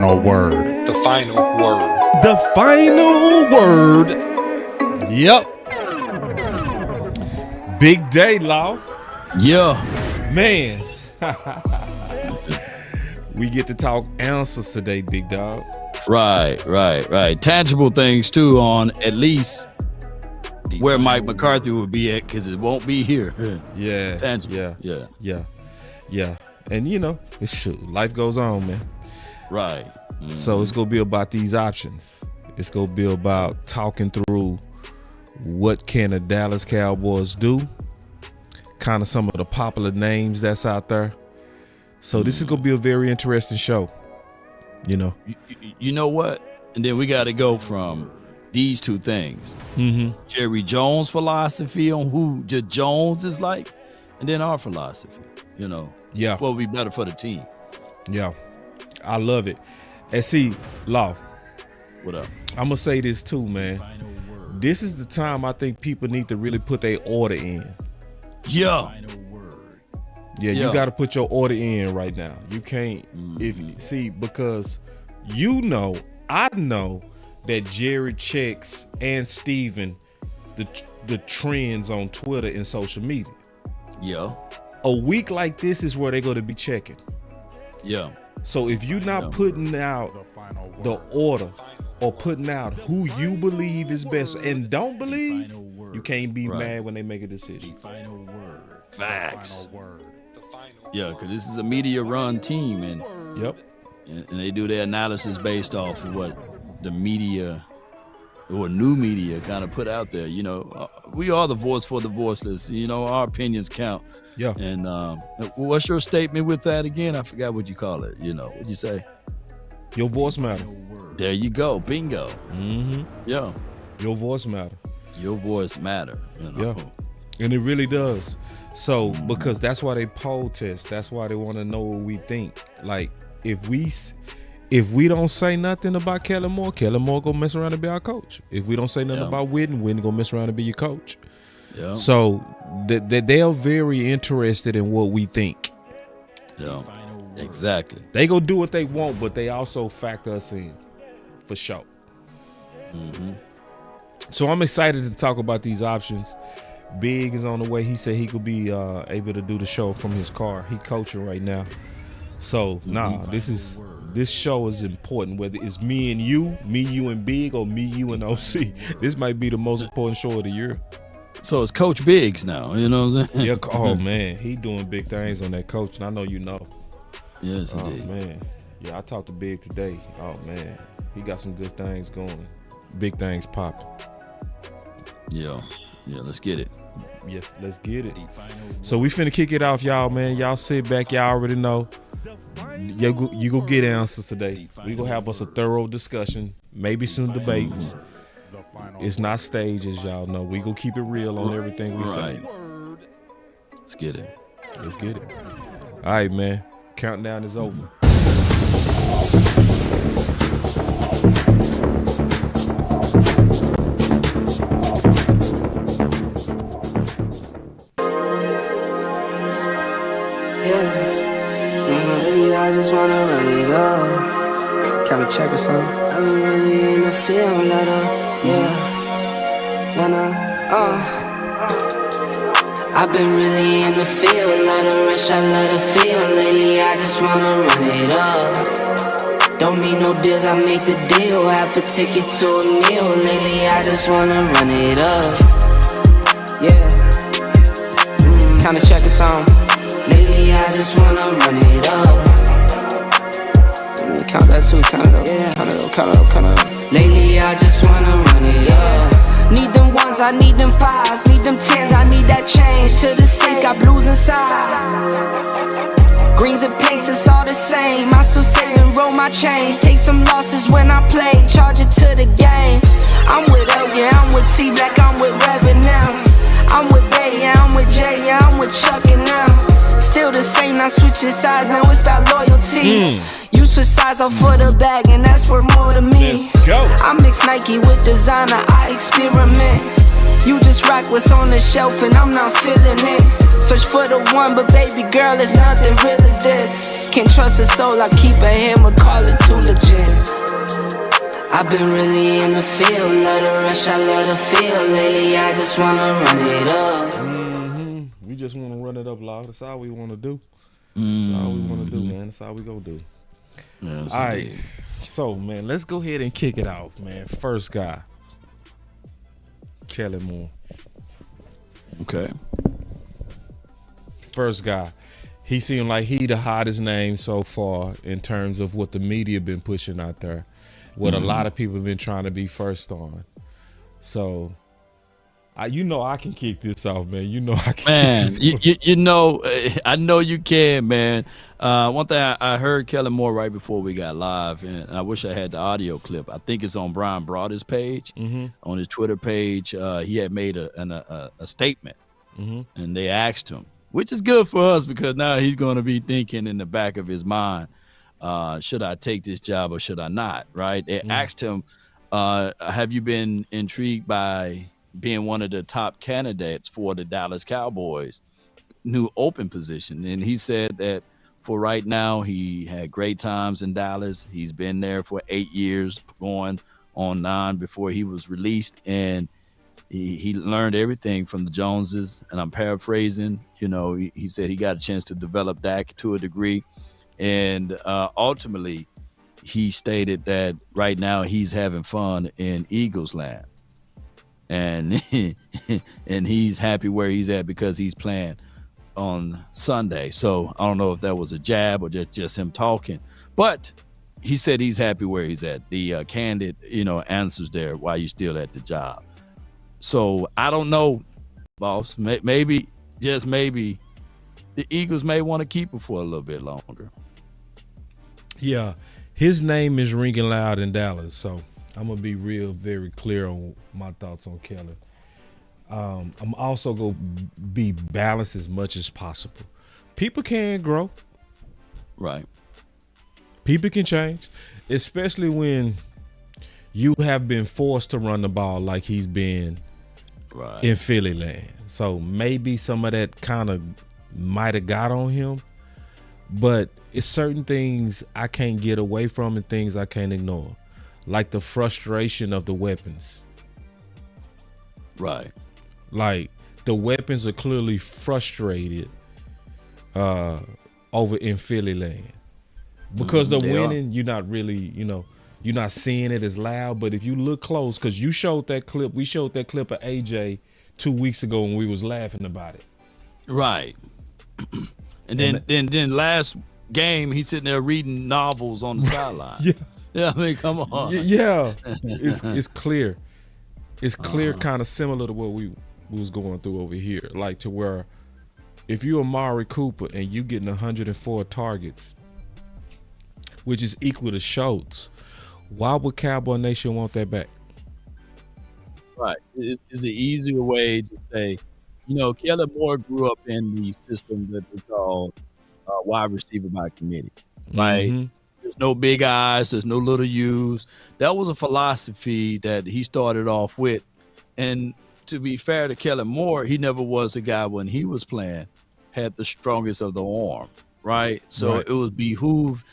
Word. The final word. The final word. Yep. Big day, Law. Yeah. Man. We get to talk answers today, big dog. Right. Tangible things, too, on at least where Mike McCarthy will be at, because it won't be here. Yeah. Tangible. Yeah. And, you know, life goes on, man. Right. Mm-hmm. So it's going to be about these options. It's going to be about talking through what can the Dallas Cowboys do, kind of some of the popular names that's out there. So this is going to be a very interesting show, you know. You know what? And then we got to go from these two things. Mm-hmm. Jerry Jones' philosophy on who the Jones is like, and then our philosophy, you know. Yeah. What would be better for the team. Yeah. I love it. And see, Law. What up? I'm going to say this too, man. This is the time I think people need to really put their order in. Yeah. Yeah, you got to put your order in right now. You can't, because I know that Jerry checks and Steven the trends on Twitter and social media. Yeah. A week like this is where they're going to be checking. Yeah. So if you're not putting out the order or putting out who you believe is best and don't believe, you can't be mad when they make a decision. Facts. Yeah, because this is a media-run team, and they do their analysis based off of what the media or new media kind of put out there. You know, we are the voice for the voiceless. You know, our opinions count. Yeah. And what's your statement with that again? I forgot what you call it. You know, what'd you say? Your voice matter. There you go. Bingo. Mm-hmm. Yeah. Your voice matter. Your voice matter. You know? Yeah. And it really does. So, because that's why they poll test. That's why they want to know what we think. Like, if we don't say nothing about Kellen Moore gonna mess around and be our coach. If we don't say nothing about Witten gonna mess around and be your coach. Yeah. So they are very interested in what we think. Yeah. Exactly. They go do what they want, but they also factor us in for sure. Mm-hmm. So I'm excited to talk about these options. Big is on the way. He said he could be able to do the show from his car. He coaching right now. So this show is important, whether it's me and you and Big, or me, you and OC. This might be the most important show of the year. So it's Coach Biggs now, you know what I'm saying? Yeah, oh man, he doing big things on that coach, and I know you know. Yes, indeed. Man, yeah, I talked to Big today. Oh man, he got some good things going, big things popping. Yeah, let's get it. Yes, let's get it. So we finna kick it off, y'all, man. Y'all sit back. Y'all already know. You go get answers today. We gonna have us a thorough discussion, maybe some debates. It's not staged, as y'all know. We gonna keep it real on everything we say. Let's get it. Let's get it. All right, man. Countdown is over. I just wanna run it up. Kinda check or something. I've been really in the field, let up, I've been really in the field, let her rush, I let her feel. Lately, I just wanna run it up. Don't need no deals, I make the deal. Half a ticket to a meal. Lately, I just wanna run it up. Kinda check or something. Lately, I just wanna run it up. Count that too, count it up. Lately, I just wanna run it up. Need them ones, I need them fives. Need them tens, I need that change. To the safe, got blues inside. Greens and pinks, it's all the same. I still save and roll my change. Take some losses when I play, charge it to the game. I'm with L, yeah, I'm with T Black, I'm with Reverend now. I'm with Bay, yeah, I'm with Jay, yeah, I'm with Chuck and now. Still the same, not switching sides, now it's about loyalty. You switch sides off for the bag, and that's worth more to me. I mix Nike with designer, I experiment. You just rock what's on the shelf and I'm not feeling it. Search for the one, but baby girl, it's nothing real as this. Can't trust a soul, I keep a hammer, call it too legit. I've been really in the field, love the rush, I love the feel. Lately, I just wanna run it up. We just wanna run it up, Lord. That's all we wanna do. That's all we wanna do, man. That's all we gonna do. Yes, all right. So, man, let's go ahead and kick it off, man. First guy, Kellen Moore. Okay. First guy. He seemed like he the hottest name so far in terms of what the media been pushing out there. What a lot of people have been trying to be first on. So, I can kick this off, man. I can. Man, I know you can, man. One thing I heard Kellen Moore right before we got live, and I wish I had the audio clip. I think it's on Brian Broader's page, on his Twitter page. He had made a statement, and they asked him, which is good for us because now he's going to be thinking in the back of his mind, should I take this job or should I not, right? They asked him, have you been intrigued by being one of the top candidates for the Dallas Cowboys new open position? And he said that for right now, he had great times in Dallas. He's been there for 8 years, going on 9 before he was released. And he learned everything from the Joneses. And I'm paraphrasing, he said he got a chance to develop Dak to a degree. And ultimately, he stated that right now he's having fun in Eagles land. And and he's happy where he's at because he's playing on Sunday. So I don't know if that was a jab or just him talking. But he said he's happy where he's at. The candid, answers there why you still at the job. So I don't know, boss. Maybe, just maybe, the Eagles may want to keep him for a little bit longer. Yeah, his name is ringing loud in Dallas, so I'm going to be very clear on my thoughts on Kellen. I'm also going to be balanced as much as possible. People can grow. Right. People can change, especially when you have been forced to run the ball like he's been in Philly land. So maybe some of that kind of might have got on him, but it's certain things I can't get away from and things I can't ignore. Like the frustration of the weapons. Right. Like the weapons are clearly frustrated over in Philly land. Because they're winning, you're not really, you're not seeing it as loud. But if you look close, because we showed that clip of AJ 2 weeks ago when we was laughing about it. Right. And then last game, he's sitting there reading novels on the sideline. Yeah, I mean, come on. Yeah, it's clear. It's clear, kind of similar to what we was going through over here. Like to where if you're Amari Cooper and you getting 104 targets, which is equal to Schultz, why would Cowboy Nation want that back? Right. It's an easier way to say, Kellen Moore grew up in the system that they call wide receiver by committee. Right. There's no big eyes. There's no little U's. That was a philosophy that he started off with. And to be fair to Kellen Moore, he never was a guy when he was playing had the strongest of the arm. Right. So it was behoove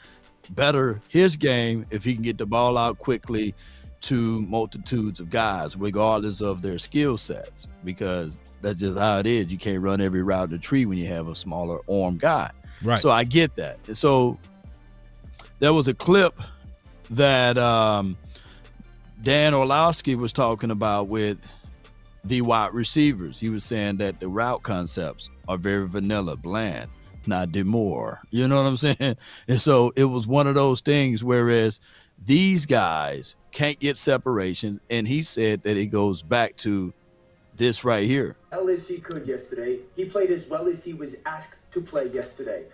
better his game if he can get the ball out quickly to multitudes of guys, regardless of their skill sets, because that's just how it is. You can't run every route in the tree when you have a smaller arm guy. Right. So I get that. And so there was a clip that Dan Orlowski was talking about with the wide receivers. He was saying that the route concepts are very vanilla, bland, not demure. You know what I'm saying? And so it was one of those things, whereas these guys can't get separation. And he said that it goes back to this right here. As he could yesterday. He played as well as he was asked to play yesterday.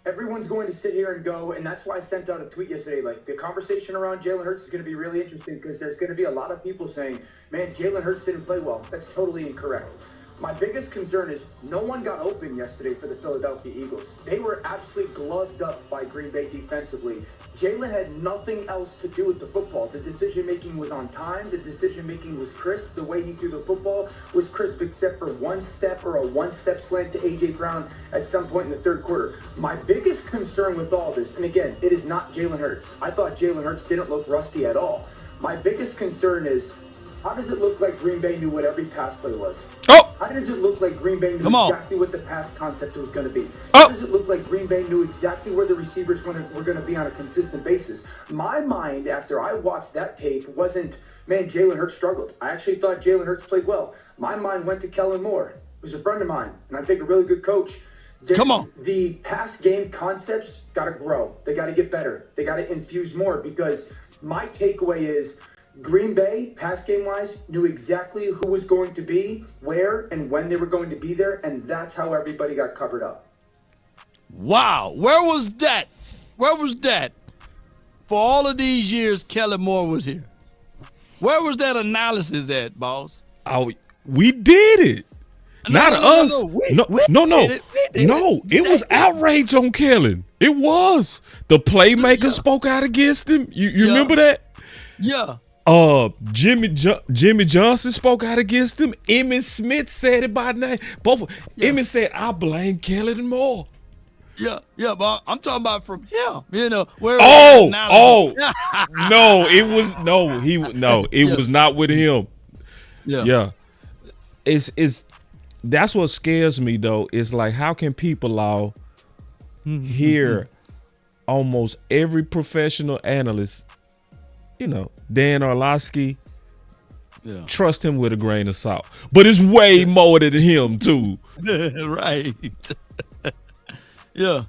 Everyone's going to sit here and go, and that's why I sent out a tweet yesterday. Like, the conversation around Jalen Hurts is going to be really interesting because there's going to be a lot of people saying, man, Jalen Hurts didn't play well. That's totally incorrect. My biggest concern is no one got open yesterday for the Philadelphia Eagles. They were absolutely gloved up by Green Bay defensively. Jalen had nothing else to do with the football. The decision-making was on time. The decision-making was crisp. The way he threw the football was crisp except for one step or a one-step slant to A.J. Brown at some point in the third quarter. My biggest concern with all this, and again, it is not Jalen Hurts. I thought Jalen Hurts didn't look rusty at all. My biggest concern is, how does it look like Green Bay knew what every pass play was? How does it look like Green Bay knew exactly what the pass concept was going to be? How does it look like Green Bay knew exactly where the receivers were going to be on a consistent basis? My mind, after I watched that tape, wasn't, man, Jalen Hurts struggled. I actually thought Jalen Hurts played well. My mind went to Kellen Moore, who's a friend of mine, and I think a really good coach. The pass game concepts got to grow. They got to get better. They got to infuse more, because my takeaway is, Green Bay, pass game-wise, knew exactly who was going to be, where, and when they were going to be there, and that's how everybody got covered up. Wow. Where was that? Where was that for all of these years Kellen Moore was here? Where was that analysis at, boss? Oh, we did it. Not us. No. It was outrage on Kellen. It was. The playmaker spoke out against him. You remember that? Yeah. Jimmy Johnson spoke out against him. Emmitt Smith said it by name. Emmitt said, I blame Kellen Moore. Yeah, but I'm talking about from him. You know, where it was not with him. Yeah. It's that's what scares me though. It's like, how can people hear almost every professional analyst, Dan Orlovsky, trust him with a grain of salt. But it's way more than him, too. Right. Yeah.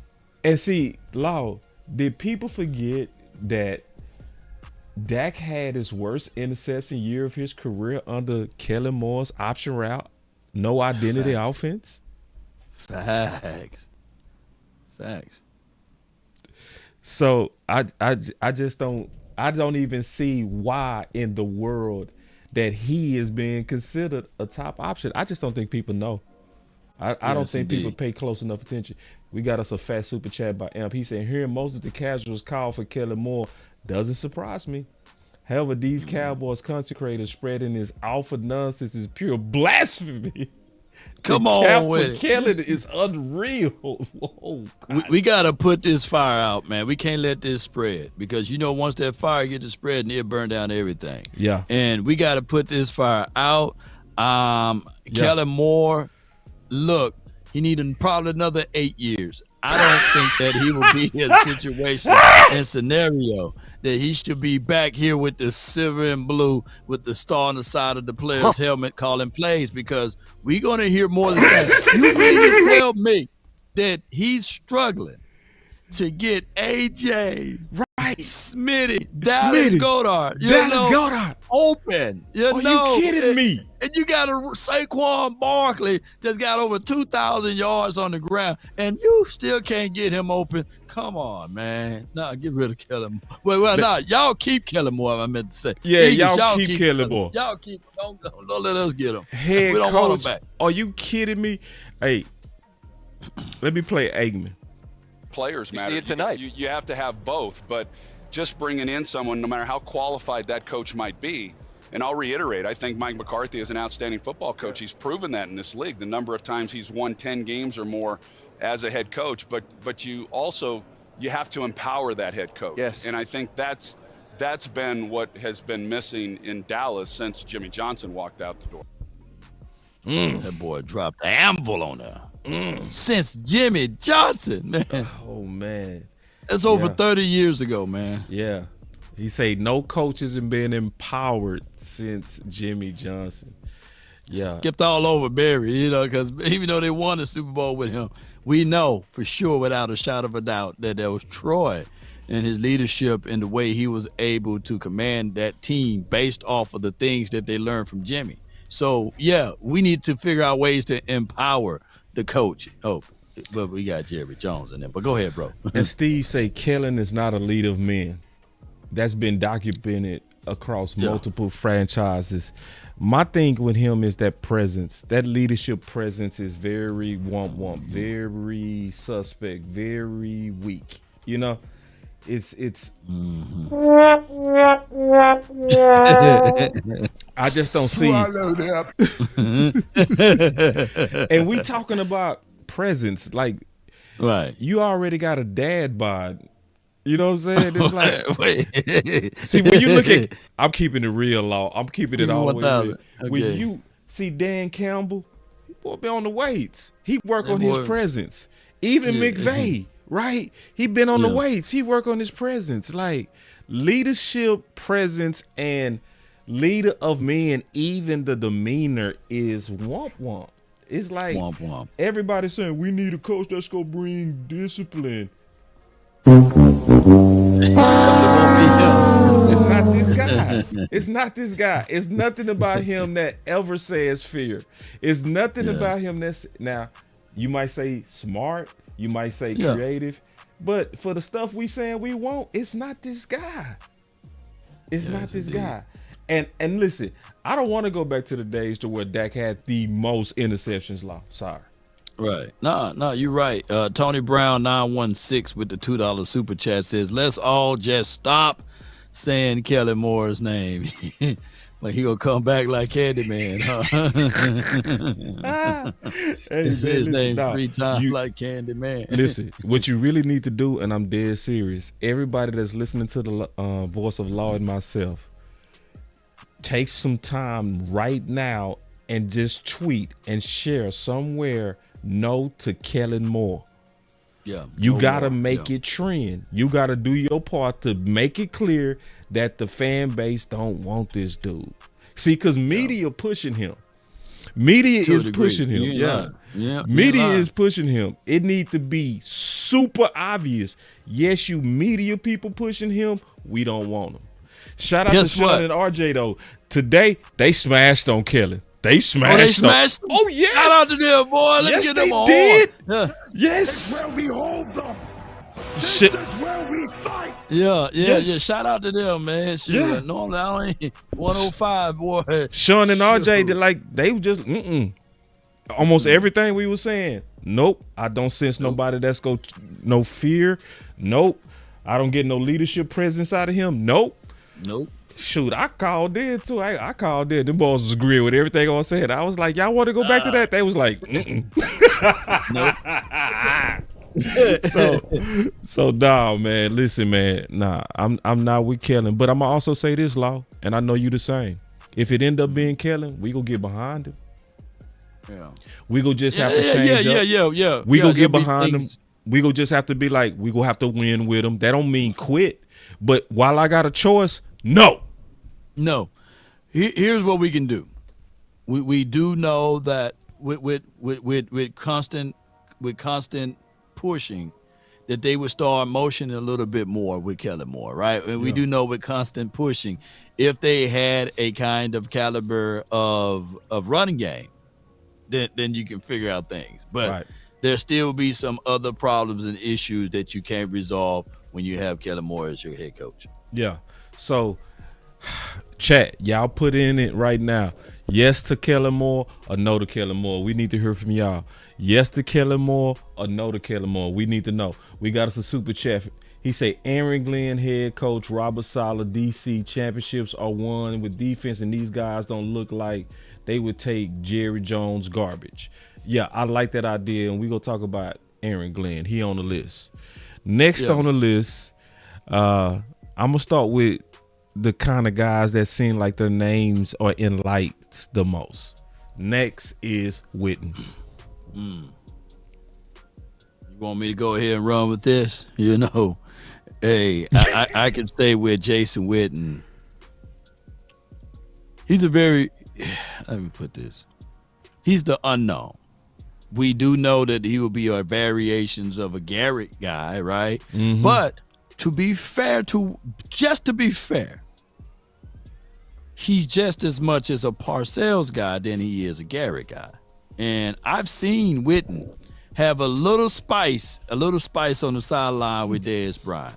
And see, Law, did people forget that Dak had his worst interception year of his career under Kellen Moore's option route, no identity offense? Facts. So I just don't. I don't even see why in the world that he is being considered a top option. I just don't think people know. I don't think people pay close enough attention. We got us a fat super chat by Amp. He said, hearing most of the casuals call for Kellen Moore doesn't surprise me. However, these Cowboys content creators spreading this alpha nonsense is pure blasphemy. Come on with it. Kellen is unreal. Whoa, we got to put this fire out, man. We can't let this spread, because once that fire gets to spread, it'll burn down everything. Yeah. And we got to put this fire out. Kellen Moore, look, he needed probably another 8 years. I don't think that he will be in a situation and scenario that he should be back here with the silver and blue with the star on the side of the player's helmet calling plays, because we're going to hear more than that. You mean to tell me that he's struggling to get AJ, Smitty, Dallas Goedert open? You kidding me? And you got a Saquon Barkley that's got over 2,000 yards on the ground, and you still can't get him open. Come on, man. Nah, get rid of Kellen Moore. Well, y'all keep Kellen Moore, I meant to say. Yeah, y'all keep Kellen Moore. Y'all keep, don't let us get him. Head we don't coach, want him back. Are you kidding me? Hey, let me play Eggman. Players matter. See it tonight. You have to have both, but just bringing in someone, no matter how qualified that coach might be, and I'll reiterate, I think Mike McCarthy is an outstanding football coach. He's proven that in this league, the number of times he's won 10 games or more as a head coach, but you have to empower that head coach. Yes. And I think that's been what has been missing in Dallas since Jimmy Johnson walked out the door. That boy dropped the anvil on her. Since Jimmy Johnson, man. Oh, man. That's over 30 years ago, man. Yeah. He said no coaches have been empowered since Jimmy Johnson. Yeah. Skipped all over Barry, because even though they won the Super Bowl with him, we know for sure without a shadow of a doubt that there was Troy and his leadership and the way he was able to command that team based off of the things that they learned from Jimmy. So, we need to figure out ways to empower the coach. Oh, but we got Jerry Jones in there. But go ahead, bro. And Steve say Kellen is not a leader of men. That's been documented across multiple franchises. My thing with him is that presence, that leadership presence is very womp, very suspect, very weak. You know, it's. I just don't see. And we talking about presence, like, right? You already got a dad bod. You know what I'm saying? It's like, see, when you look at, I'm keeping it real, Law. I'm keeping it all the way real. Okay. When you see Dan Campbell, he boy be on the weights. He work on his presence. Even McVay, right? He been on the weights. He work on his presence. Like, leadership, presence, and leader of men, even the demeanor is womp. It's like womp. Everybody saying we need a coach that's gonna bring discipline. It's not this guy. It's not this guy. It's nothing about him that ever says fear. It's nothing about him that's, now, you might say smart, you might say creative, but for the stuff we saying we want, it's not this guy. It's not this guy. And listen, I don't want to go back to the days to where Dak had the most interceptions, Law. Sorry. Right. No, you're right. Tony Brown 916 with the $2 super chat says, let's all just stop saying Kellen Moore's name. Like he gonna come back like Candyman, huh? He said his name 3 times like Candyman. Listen, what you really need to do, and I'm dead serious, everybody that's listening to the voice of Law and myself, take some time right now and just tweet and share somewhere no to Kellen Moore. Yeah. You gotta make it trend. You gotta do your part to make it clear that the fan base don't want this dude. See, because media pushing him. Media is pushing him. Yeah. Media is pushing him. It needs to be super obvious. Yes, you media people pushing him. We don't want him. Shout out to Sean and RJ though. Today they smashed on Kellen. They smashed them. Oh, yes. Shout out to them, boy. Let's get them on. Did. Yeah. Yes. This is where we hold them. This is where we fight. Yeah. Shout out to them, man. Shit. Yeah. Normally I only 105, boy. Sean and RJ, they were just almost everything we were saying. Nope. I don't sense nobody that's no fear. Nope. I don't get no leadership presence out of him. Nope. Shoot, I called in too. I called in. Them boys was agreeing with everything I said. I was like, y'all want to go back to that? They was like, nope. So nah, man. Listen, man. Nah, I'm not with Kellen. But I'm gonna also say this, Law, and I know you the same. If it end up being Kellen, we gonna get behind him. Yeah. We gonna just have to change up. Yeah. We gonna get behind him. We gonna just have to be like, we gonna have to win with him. That don't mean quit. But while I got a choice, no. Here's what we can do. We do know that with constant pushing, that they would start motioning a little bit more with Kellen Moore, right? And we do know with constant pushing, if they had a kind of caliber of running game, then you can figure out things. But there still be some other problems and issues that you can't resolve when you have Kellen Moore as your head coach. Yeah. So, chat, y'all put in it right now. Yes to Kellen Moore or no to Kellen Moore. We need to hear from y'all. Yes to Kellen Moore or no to Kellen Moore. We need to know. We got us a super chat. He say Aaron Glenn, head coach, Robert Saleh, DC championships are won with defense, and these guys don't look like they would take Jerry Jones garbage. Yeah, I like that idea, and we gonna talk about Aaron Glenn. He on the list. Next on the list, I'm gonna start with the kind of guys that seem like their names are in lights the most. Next is Witten. You want me to go ahead and run with this? You know, hey, I can stay with Jason Witten. He's a very, let me put this. He's the unknown. We do know that he will be a variations of a Garrett guy, right? Mm-hmm. But to be fair, he's just as much as a Parcells guy than he is a Garrett guy. And I've seen Witten have a little spice on the sideline with Dez Bryant.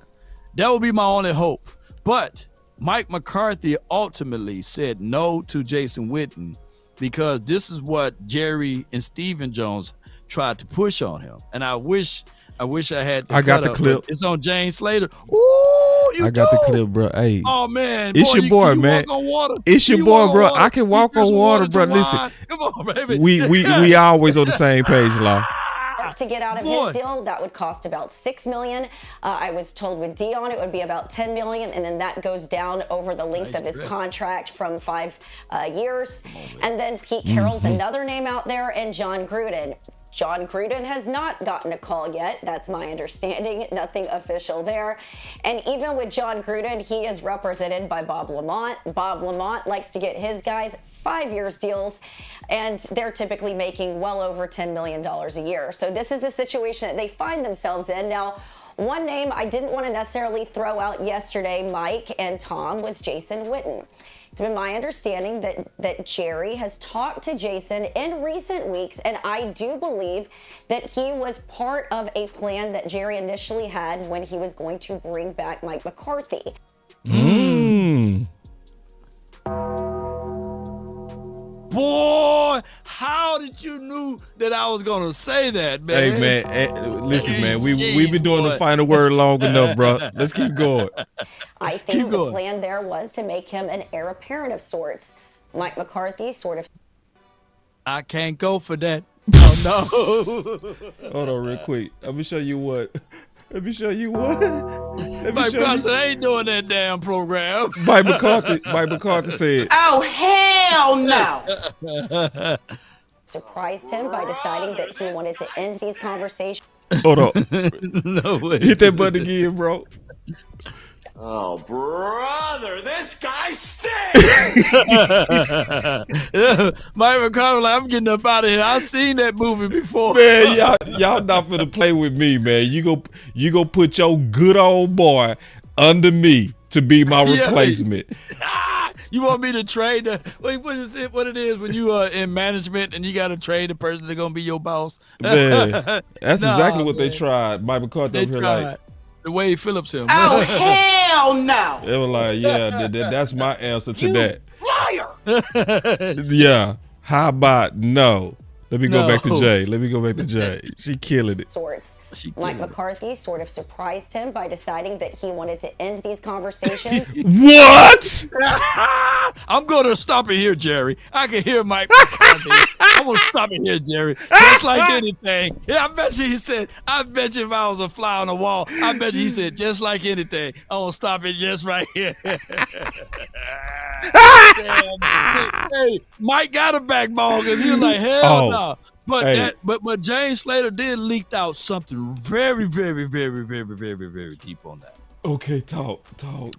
That would be my only hope. But Mike McCarthy ultimately said no to Jason Witten because this is what Jerry and Stephen Jones tried to push on him. And I wish I had I got the clip. It's on James Slater. Ooh, I got the clip, bro. Hey. Oh, man. It's your boy, man. Walk on water. It's your boy, bro. I can walk on water, bro. Listen. Come on, baby. We always on the same page, Law. To get out of his deal, that would cost about $6 million. I was told with Dion it would be about $10 million, and then that goes down over the length of his contract from 5 years. And then Pete Carroll's another name out there, and John Gruden. John Gruden has not gotten a call yet. That's my understanding. Nothing official there. And even with John Gruden, he is represented by Bob Lamont. Bob Lamont likes to get his guys 5 years deals, and they're typically making well over $10 million a year. So this is the situation that they find themselves in. Now, one name I didn't want to necessarily throw out yesterday, Mike and Tom, was Jason Witten. It's been my understanding that Jerry has talked to Jason in recent weeks, and I do believe that he was part of a plan that Jerry initially had when he was going to bring back Mike McCarthy. Boy, how did you knew that I was gonna say that, man? Hey, man, listen, man, we've been doing the final word long enough, bro. Let's keep going. I think the plan there was to make him an heir apparent of sorts. Mike McCarthy sort of. I can't go for that. Oh no! Hold on, real quick. Let me show you what. Mike McCarthy ain't doing that damn program. Mike McCarthy said, "Oh hell no!" Surprised him by deciding that he wanted to end these conversations. Hold on. No way. Hit that button again, bro. Oh, brother, this guy stinks! Mike McCarthy, like, I'm getting up out of here. I've seen that movie before. Man, y'all not finna play with me, man. You go put your good old boy under me to be my replacement. You want me to trade what it is when you are in management and you got to trade the person that's gonna be your boss? Man, that's exactly what they tried. Mike McCarthy over here like the Wade Phillips him. Oh hell no! They were like, yeah, that's my answer to that. Liar! Yeah. How about no? Let me go back to Jay. She killing it. Mike McCarthy sort of surprised him by deciding that he wanted to end these conversations. What? I'm going to stop it here, Jerry. I can hear Mike McCarthy. I'm going to stop it here, Jerry. Just like anything. Yeah, I bet you he said, I bet you if I was a fly on the wall, I bet you he said, just like anything. I'm going to stop it just right here. Damn. Hey, Mike got a backbone because he was like, hell no. But James Slater did leak out something very, very, very, very, very, very deep on that. Okay, talk.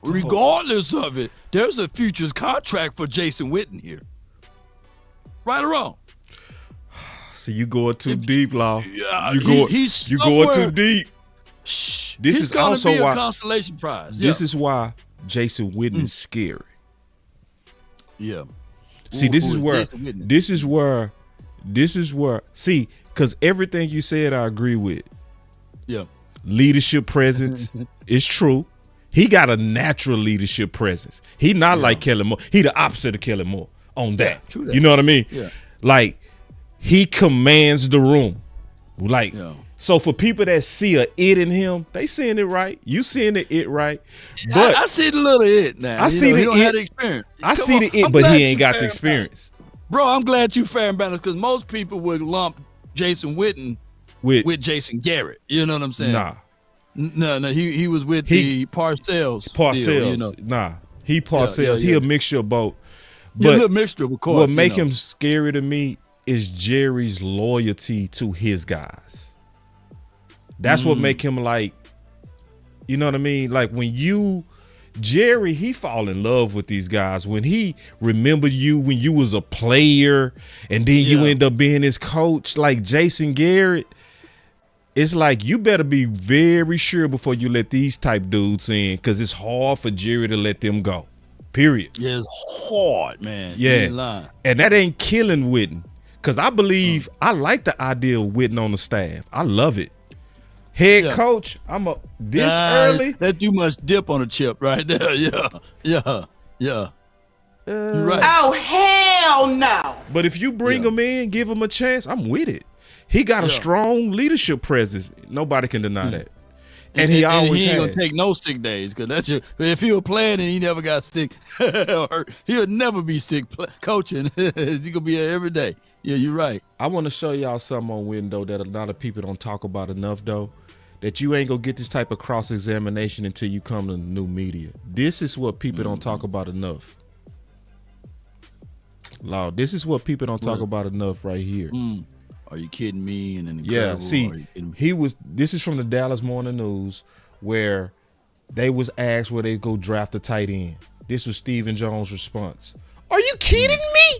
Regardless of it, there's a futures contract for Jason Witten here. Right or wrong? See, you going too deep, Law. Yeah, you going too deep. Shh. This is also be why a consolation prize. This is why Jason Witten is scary. Yeah. See, this is where. See, because everything you said, I agree with. Yeah. Leadership presence is true. He got a natural leadership presence. He not like Kellen Moore. He the opposite of Kellen Moore on that. Yeah, true that. You know what I mean? Yeah. Like, he commands the room. Like, so for people that see a it in him, they seeing it right. You seeing the it right. But I see the little it now. I see the it. Have the experience. I see the it, but he ain't got the experience. Bro, I'm glad you fair and balanced because most people would lump Jason Witten with Jason Garrett. You know what I'm saying? Nah. No, he was with the Parcells. Deal, you know? Nah. He Parcells. He a mixture of both. But a little mixture, of course. What make him scary to me is Jerry's loyalty to his guys. That's what make him like, you know what I mean? Like when Jerry, he fall in love with these guys. When he remembered you when you was a player and then you end up being his coach, like Jason Garrett, it's like you better be very sure before you let these type dudes in because it's hard for Jerry to let them go, period. Yeah, it's hard, man. Yeah, and that ain't killing Witten because I believe I like the idea of Witten on the staff. I love it. Head coach, I'm this early. That's too much dip on a chip right there. Yeah. You're right. Oh, hell no. But if you bring him in, give him a chance, I'm with it. He got a strong leadership presence. Nobody can deny that. And he always ain't has. gonna take no sick days, because if he was playing and he never got sick or hurt, he'll never be sick coaching. He's gonna be here every day. Yeah, you're right. I want to show y'all something on window that a lot of people don't talk about enough, though. That you ain't gonna get this type of cross-examination until you come to the new media. This is what people don't talk about enough. Law, this is what people don't talk about enough right here. Are you kidding me? And then this is from the Dallas Morning News, where they was asked where they go draft a tight end. This was Stephen Jones' response. Are you kidding me?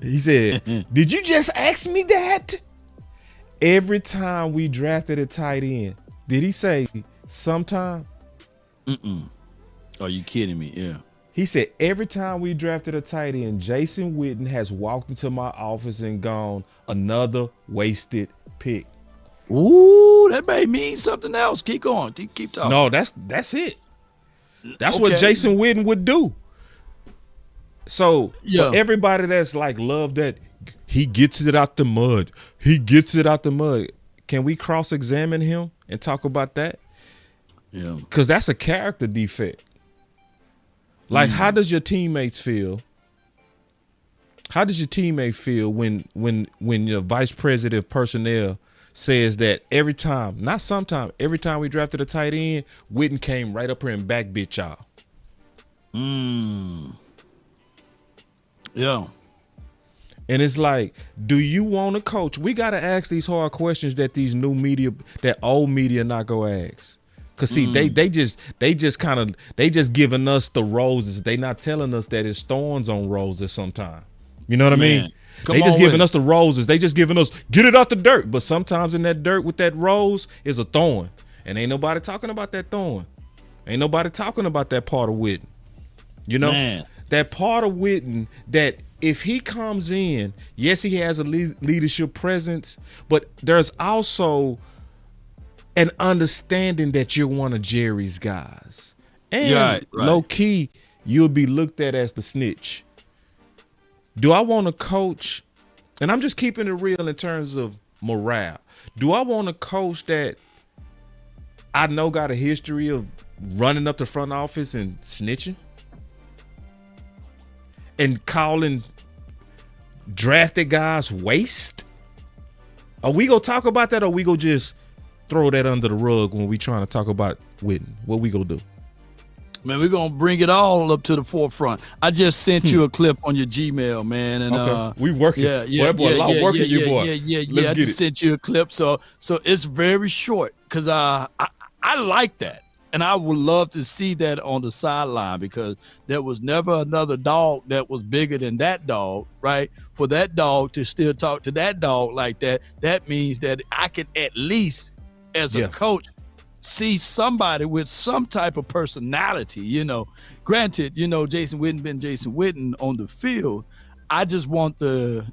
He said, did you just ask me that? Every time we drafted a tight end, did he say sometime? Are you kidding me? Yeah. He said, every time we drafted a tight end, Jason Witten has walked into my office and gone, another wasted pick. Ooh, that may mean something else. Keep going. Keep talking. No, that's it. That's what Jason Witten would do. So for everybody that's like, love that he gets it out the mud. He gets it out the mud. Can we cross-examine him and talk about that? Yeah. Because that's a character defect. Like, how does your teammates feel? How does your teammate feel when your vice president of personnel says that every time, not sometime, every time we drafted a tight end, Witten came right up here and back bitch y'all? Yeah. And it's like, do you want to coach? We got to ask these hard questions that these new media, that old media not going to ask. Cause see, they just giving us the roses. They not telling us that it's thorns on roses sometimes. You know what I mean? They just giving us the roses. They just giving us, get it out the dirt. But sometimes in that dirt with that rose is a thorn. And ain't nobody talking about that thorn. Ain't nobody talking about that part of Witten. You know? That part of Witten that if he comes in, yes, he has a leadership presence, but there's also an understanding that you're one of Jerry's guys. And low key, you'll be looked at as the snitch. Do I want to coach? And I'm just keeping it real in terms of morale. Do I want to coach that I know got a history of running up the front office and snitching? And calling drafted guys waste? Are we going to talk about that, or we going to just throw that under the rug when we trying to talk about Witten? What we gonna do? Man, we're gonna bring it all up to the forefront. I just sent you a clip on your Gmail, man, and we working. I just sent you a clip, so it's very short because I like that, and I would love to see that on the sideline, because there was never another dog that was bigger than that dog, right? For that dog to still talk to that dog like that, that means that I can at least, as a coach, see somebody with some type of personality, you know. Granted, you know, Jason Witten been Jason Witten on the field. I just want the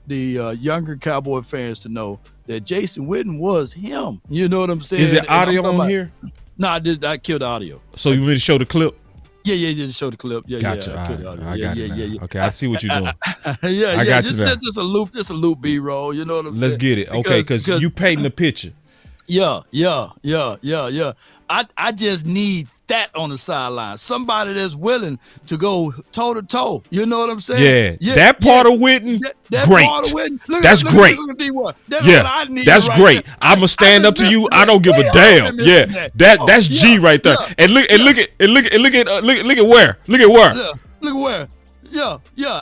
younger Cowboy fans to know that Jason Witten was him. You know what I'm saying? Is it audio on here? No, I killed the audio. So you want me to show the clip? Yeah, just show the clip. Yeah, gotcha. I got it. Okay, I see what you're doing. I got you now. Just a loop B-roll. You know what I'm saying? Let's get it. Okay, because you painting the picture. Yeah. I just need that on the sideline. Somebody that's willing to go toe to toe. You know what I'm saying? Yeah. That part of Witten, great. Part of Witten, that's great. That's great. I'ma stand up to you. I don't give a damn. Yeah, that's G right there. And look at where. Yeah.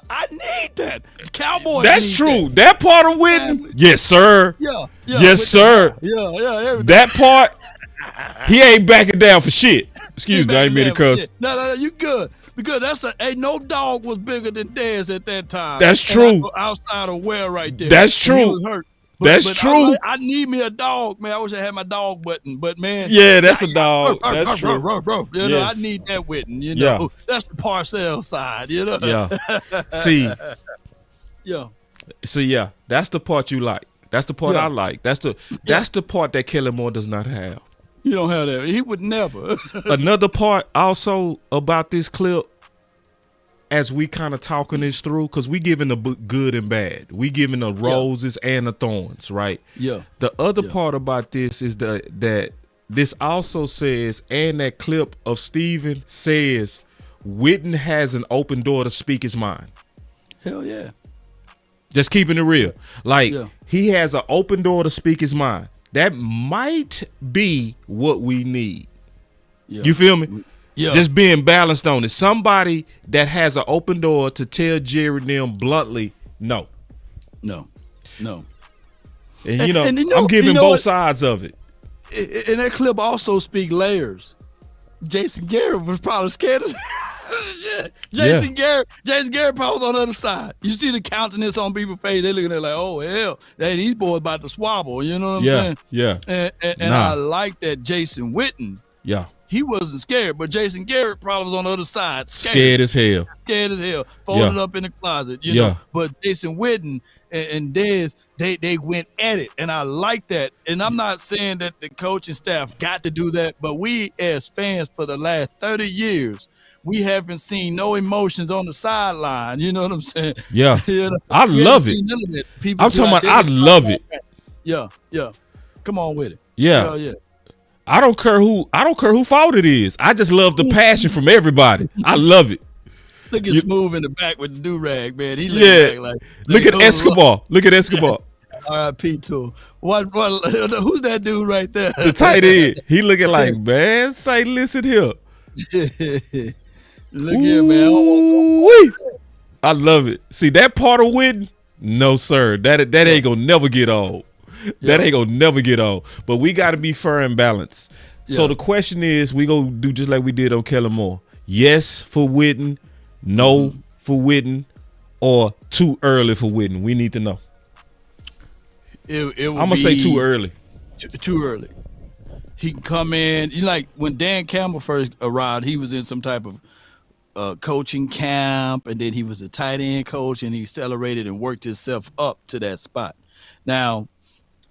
I need that. Cowboys. That's true. That part of Witten. Yes, sir. Yeah. Yes, sir. Yeah. That part. He ain't backing down for shit. Excuse me, I ain't mean to cuss. No, you good. Because no dog was bigger than Dez at that time. That's true. Outside of Ware right there. That's true. He was hurt. That's true. I need me a dog, man. I wish I had my dog button, but man. Yeah, that's a dog. That's true. You know, I need that Witten. You know, that's the Parcell side. You know. Yeah. See. Yeah. So that's the part you like. That's the part I like. That's the part that Kellen Moore does not have. You don't have that. He would never. Another part also about this clip, as we kind of talking this through, because we giving the good and bad. We giving the roses and the thorns, right? Yeah. The other part about this is that this also says, and that clip of Steven says, Witten has an open door to speak his mind. Hell yeah. Just keeping it real. Like, he has an open door to speak his mind. That might be what we need. Yeah. You feel me? Yeah. Just being balanced on it. Somebody that has an open door to tell Jerry and them bluntly, no. No. And I'm giving both sides of it. And that clip also speak layers. Jason Garrett was probably scared of Jason Garrett probably was on the other side. You see the countenance on people's face. They looking at it like, oh hell, these boys about to swabble. You know what I'm saying? Yeah. And I like that Jason Witten. Yeah. He wasn't scared, but Jason Garrett probably was on the other side, scared as hell. Folded up in the closet. You know. But Jason Witten and Dez, they went at it, and I like that. And I'm not saying that the coaching staff got to do that, but we as fans for the last 30 years, we haven't seen no emotions on the sideline. You know what I'm saying? Yeah. You know? I love it. I'm talking about I love it. Yeah. Come on with it. Yeah. Yeah. I don't care who fault it is. I just love the passion from everybody. I love it. Look at Smooth in the back with the do-rag, man. He back like look at Escobar. Look at Escobar. R.I.P. to him. What who's that dude right there? The tight end. He looking like, man, say listen here. Look here, man. I love it. See that part of Witten? No, sir. That ain't gonna never get old. That ain't gonna never get old. But we got to be fair and balanced. So the question is, we gonna do just like we did on Kellen Moore. Yes for Witten, no for Witten, or too early for Witten. We need to know. I'm gonna say too early. Too early. He can come in. Like when Dan Campbell first arrived, he was in some type of coaching camp, and then he was a tight end coach, and he accelerated and worked himself up to that spot. Now,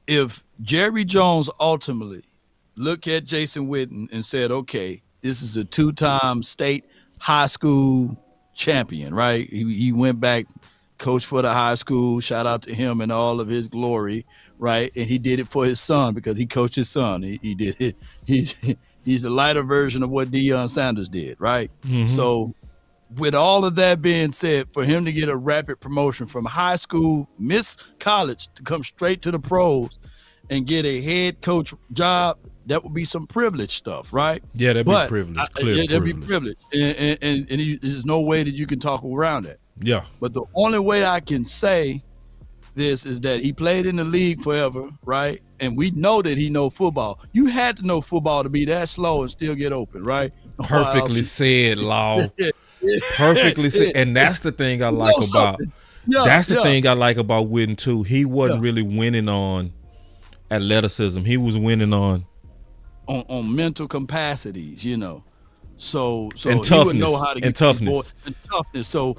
if Jerry Jones ultimately looked at Jason Witten and said, okay, this is a 2-time state high school champion, right? He went back, coached for the high school, shout out to him and all of his glory, right? And he did it for his son because he coached his son. He did it. He's a lighter version of what Dion Sanders did, right? Mm-hmm. So with all of that being said, for him to get a rapid promotion from high school, miss college, to come straight to the pros and get a head coach job, that would be some privilege stuff, right? Yeah, that'd be privilege. That'd be privilege. And there's no way that you can talk around that. Yeah. But the only way I can say this is that he played in the league forever, right? And we know that he knows football. You had to know football to be that slow and still get open, right? Perfectly said, Law. Perfectly said. And that's the thing I like about that's the thing I like about Witten too. He wasn't really winning on athleticism. He was winning on mental capacities, you know. So and toughness. He would know how to get toughness. And toughness. So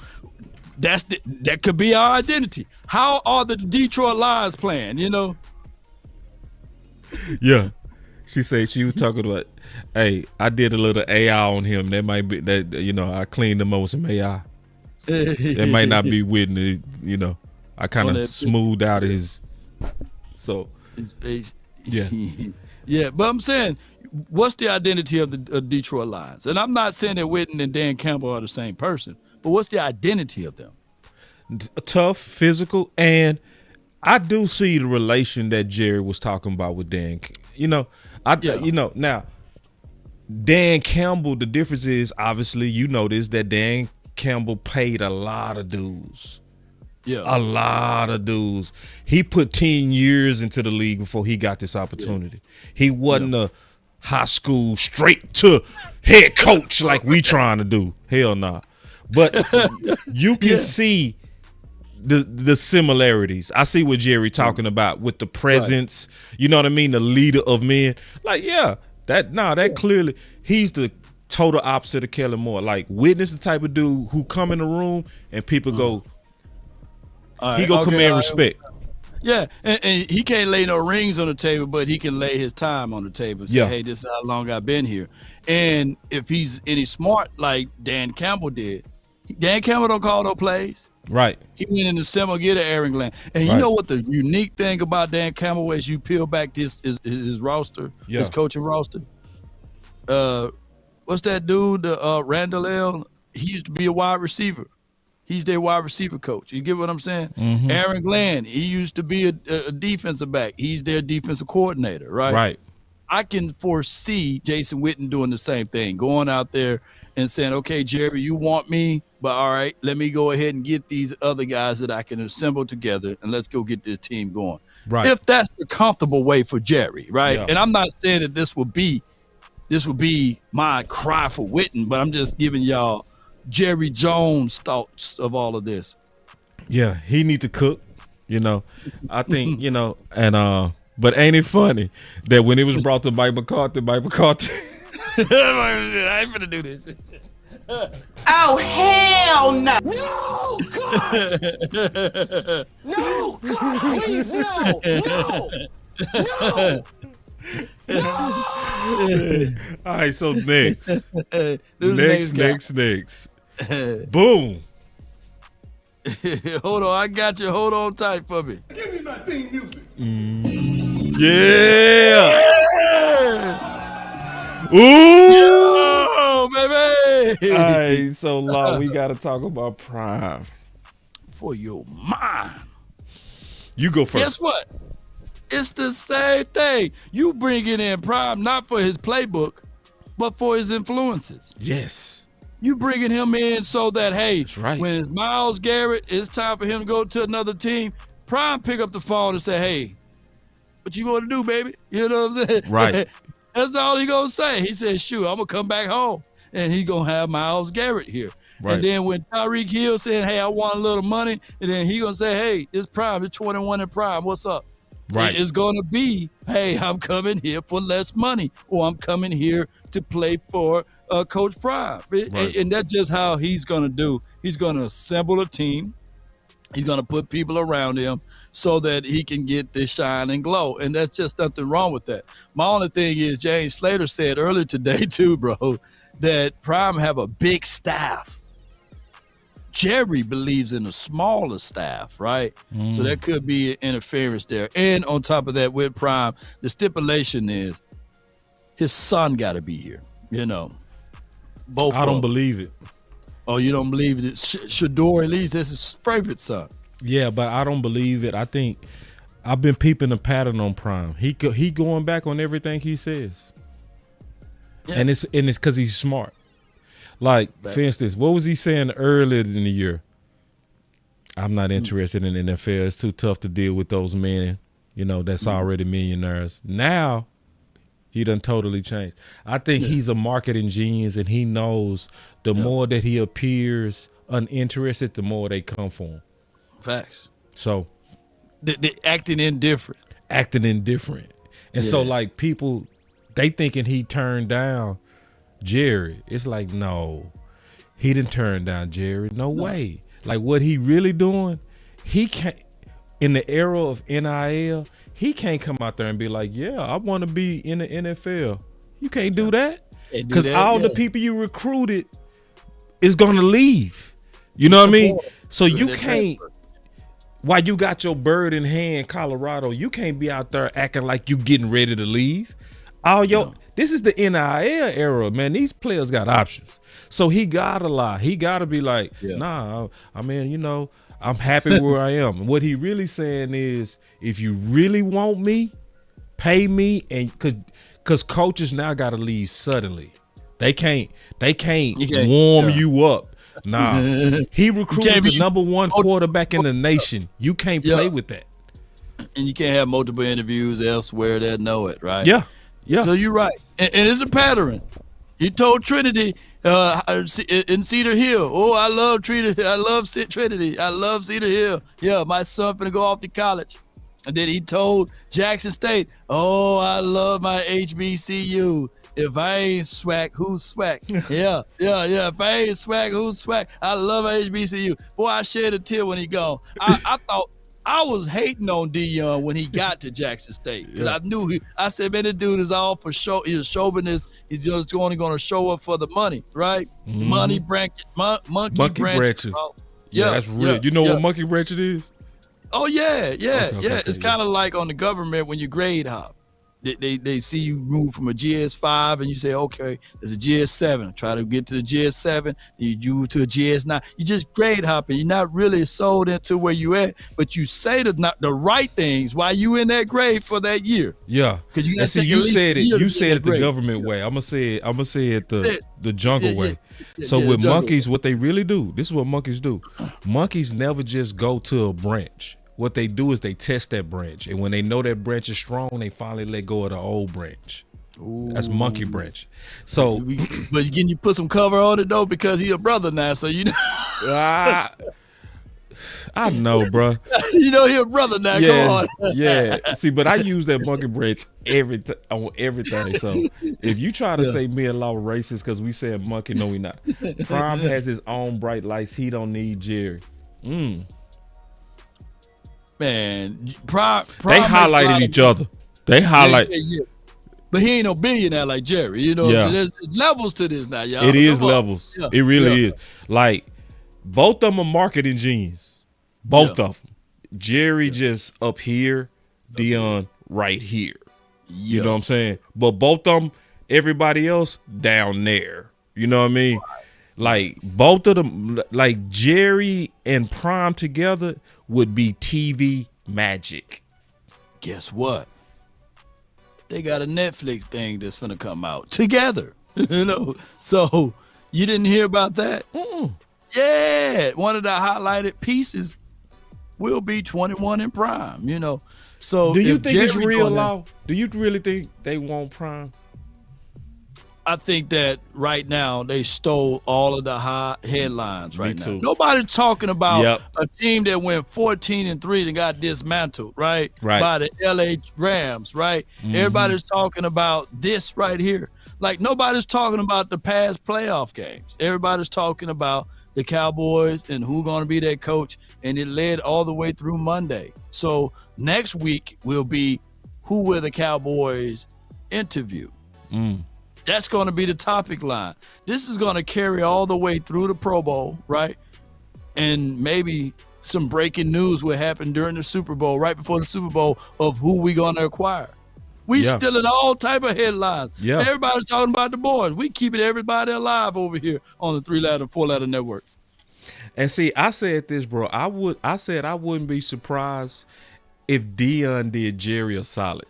that could be our identity. How are the Detroit Lions playing, you know? Yeah. She was talking about, hey, I did a little AI on him. That might be that, you know, I cleaned him up with some AI. That might not be Whitney, you know. I kind of smoothed out his yeah. Yeah, but I'm saying, what's the identity of the Detroit Lions? And I'm not saying that Witten and Dan Campbell are the same person, but what's the identity of them? Tough, physical, and I do see the relation that Jerry was talking about with Dan. You know, now Dan Campbell, the difference is obviously, you know this, that Dan Campbell paid a lot of dues. Yeah. A lot of dudes. He put 10 years into the league before he got this opportunity. He wasn't a high school straight to head coach like we trying to do. Hell nah. But you can see the similarities. I see what Jerry talking about with the presence, you know what I mean? The leader of men. Like, that clearly, he's the total opposite of Kellen Moore. Like, Witness the type of dude who come in the room and people go, he go command respect. Yeah, and he can't lay no rings on the table, but he can lay his time on the table and say, hey, this is how long I've been here. And if he's any smart like Dan Campbell did, Dan Campbell don't call no plays. Right. He went in the semi get an Aaron Glenn. And you know what the unique thing about Dan Campbell as you peel back his roster, his coaching roster? What's that dude, Randall L? He used to be a wide receiver. He's their wide receiver coach. You get what I'm saying? Mm-hmm. Aaron Glenn, he used to be a defensive back. He's their defensive coordinator, right? Right. I can foresee Jason Witten doing the same thing, going out there and saying, okay, Jerry, you want me, but all right, let me go ahead and get these other guys that I can assemble together, and let's go get this team going. Right. If that's the comfortable way for Jerry, right? Yeah. And I'm not saying that this would be my cry for Witten, but I'm just giving y'all Jerry Jones' thoughts of all of this. Yeah, he need to cook, I think, and but ain't it funny that when it was brought to Mike McCarthy I ain't finna do this. Oh, hell no. No, God. No, God, please, no. No. All right, so next. Next. Boom. Hold on, I got you. Hold on tight for me. Give me my theme music. Yeah. Ooh. Yo, baby. All right, so Law, we got to talk about Prime. For your mind. You go first. Guess what? It's the same thing. You bringing in Prime not for his playbook, but for his influences. Yes. You bringing him in so that, hey, that's right. When it's Myles Garrett, it's time for him to go to another team. Prime pick up the phone and say, hey, what you want to do, baby? You know what I'm saying? Right. That's all he going to say. He said, shoot, I'm going to come back home. And he going to have Myles Garrett here. Right. And then when Tyreek Hill said, hey, I want a little money, and then he going to say, hey, it's Prime, it's 21 in Prime, what's up? Right. It's going to be, hey, I'm coming here for less money, or I'm coming here to play for Coach Prime. Right. And that's just how he's going to do. He's going to assemble a team. He's going to put people around him so that he can get this shine and glow. And that's just nothing wrong with that. My only thing is James Slater said earlier today too, bro, that Prime have a big staff. Jerry believes in a smaller staff, right? So there could be interference there. And on top of that, with Prime, the stipulation is his son got to be here. Both. I don't believe it. Oh, you don't believe it? Shador, at least that's his favorite son. Yeah, but I don't believe it. I think I've been peeping the pattern on Prime. He going back on everything he says, and it's because he's smart. Like, for instance, what was he saying earlier in the year? I'm not interested in the NFL. It's too tough to deal with those men, that's already millionaires. Now, he done totally changed. I think he's a marketing genius, and he knows the more that he appears uninterested, the more they come for him. Facts. So. They're acting indifferent. And so, like, people, they thinking he turned down Jerry. It's like, no, he didn't turn down Jerry. No way. Like, what he really doing, he can't, in the era of NIL, he can't come out there and be like, yeah, I want to be in the NFL. You can't do that. Because all the people you recruited is going to leave. You know what I mean? So you can't, while you got your bird in hand, Colorado, you can't be out there acting like you getting ready to leave. This is the NIL era, man. These players got options. So he gotta lie. He gotta be like, nah, I mean, I'm happy where I am. What he really saying is, if you really want me, pay me, and cause coaches now gotta leave suddenly. They can't warm you up. Nah. He recruited the number one quarterback in the nation. You can't play with that. And you can't have multiple interviews elsewhere that know it, right? Yeah. Yeah. So you're right. And it's a pattern. He told Trinity in Cedar Hill, oh, I love Trinity. I love Trinity. I love Cedar Hill. Yeah, my son finna go off to college. And then he told Jackson State, oh, I love my HBCU. If I ain't swag, who's swag? Yeah. If I ain't swag, who's swag? I love my HBCU. Boy, I shed a tear when he gone. I thought I was hating on Dion when he got to Jackson State because I knew I said, man, this dude is all for show. He's a chauvinist. He's just only going to show up for the money, right? Mm-hmm. Money branch, monkey branches. Yeah, that's real. You know what monkey branch it is? Oh yeah. Okay, it's kind of like on the government when you grade hop. They see you move from a GS5 and you say, okay, there's a GS7. Try to get to the GS7, then you move to a GS9. You just grade hopping. You're not really sold into where you at, but you say the right things while you in that grade for that year. Yeah. Because you said it. You said it the government way. I'm gonna say it the jungle way. So with monkeys, what they really do, this is what monkeys do. Monkeys never just go to a branch. What they do is they test that branch, and when they know that branch is strong, they finally let go of the old branch. Ooh. That's monkey branch. So, but can you put some cover on it though, because he a brother now, so you know. I know, bro. You know he a brother now. Yeah, come on. Yeah. See, but I use that monkey branch on everything. So if you try to say me and Law racist because we say monkey, no, we not. Prime has his own bright lights. He don't need Jerry. Man, Prime they highlighted each other. They highlight. Yeah. But he ain't no billionaire like Jerry. You know, so there's levels to this now, y'all. It is levels. Yeah. It really is. Like, both of them are marketing genius. Both of them. Jerry just up here, Dion right here. You know what I'm saying? But both of them, everybody else down there. You know what I mean? Like, both of them, like Jerry and Prime together would be TV magic. Guess what? They got a Netflix thing that's finna come out together. You know? So, you didn't hear about that? Yeah. One of the highlighted pieces will be 21 in Prime, you know? So, do you think it's real, Law? Do you really think they want Prime? I think that right now they stole all of the high headlines right now. Too. Nobody's talking about a team that went 14-3 and got dismantled, right? By the LA Rams, right? Everybody's talking about this right here. Like, nobody's talking about the past playoff games. Everybody's talking about the Cowboys and who's going to be their coach, and it led all the way through Monday. So next week will be who will the Cowboys interview. That's going to be the topic line. This is going to carry all the way through the Pro Bowl, right? And maybe some breaking news will happen during the Super Bowl, right before the Super Bowl, of who we going to acquire. We still in all type of headlines. Everybody's talking about the boys. We keeping everybody alive over here on the 3-letter, 4-letter network. And see, I said this, bro. I said I wouldn't be surprised if Dion did Jerry a solid.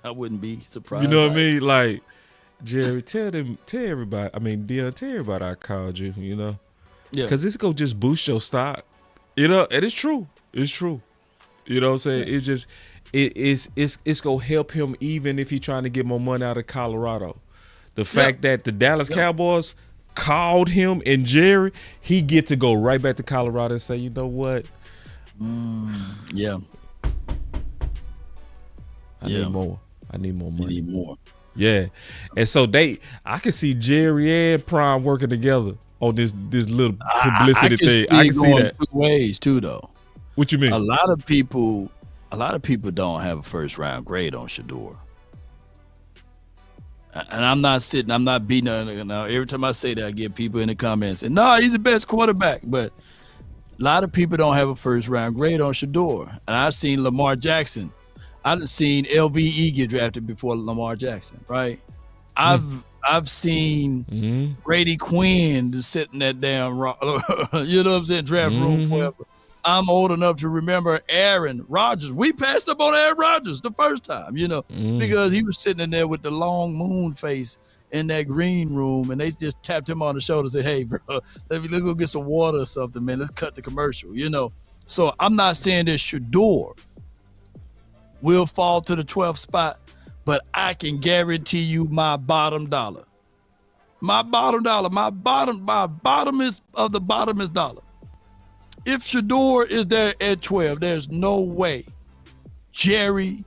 I wouldn't be surprised. You know what I mean? Like, Jerry, tell everybody. I mean, Dion, tell everybody I called you. You know, because this go just boost your stock. You know, and it's true. It's true. You know what I'm saying? It's just it's gonna help him even if he's trying to get more money out of Colorado. The fact that the Dallas Cowboys called him and Jerry, he get to go right back to Colorado and say, you know what? I need more. I need more money. You need more. Yeah. And so I can see Jerry and Prime working together on this little publicity thing. I can see that. Two ways too, though. What you mean? A lot of people don't have a first round grade on Shador. And I'm not beating her. Now, every time I say that, I get people in the comments saying, no, he's the best quarterback. But a lot of people don't have a first round grade on Shador. And I've seen Lamar Jackson. I've seen LVE get drafted before Lamar Jackson, right? I've seen Brady Quinn just sitting that damn you know what I'm saying, draft room forever. I'm old enough to remember Aaron Rodgers. We passed up on Aaron Rodgers the first time, you know, because he was sitting in there with the long moon face in that green room, and they just tapped him on the shoulder and said, hey, bro, let's go get some water or something, man. Let's cut the commercial, you know. So I'm not saying that Shador will fall to the 12th spot, but I can guarantee you my bottom dollar. My bottom is of the bottom is dollar. If Shador is there at 12, there's no way Jerry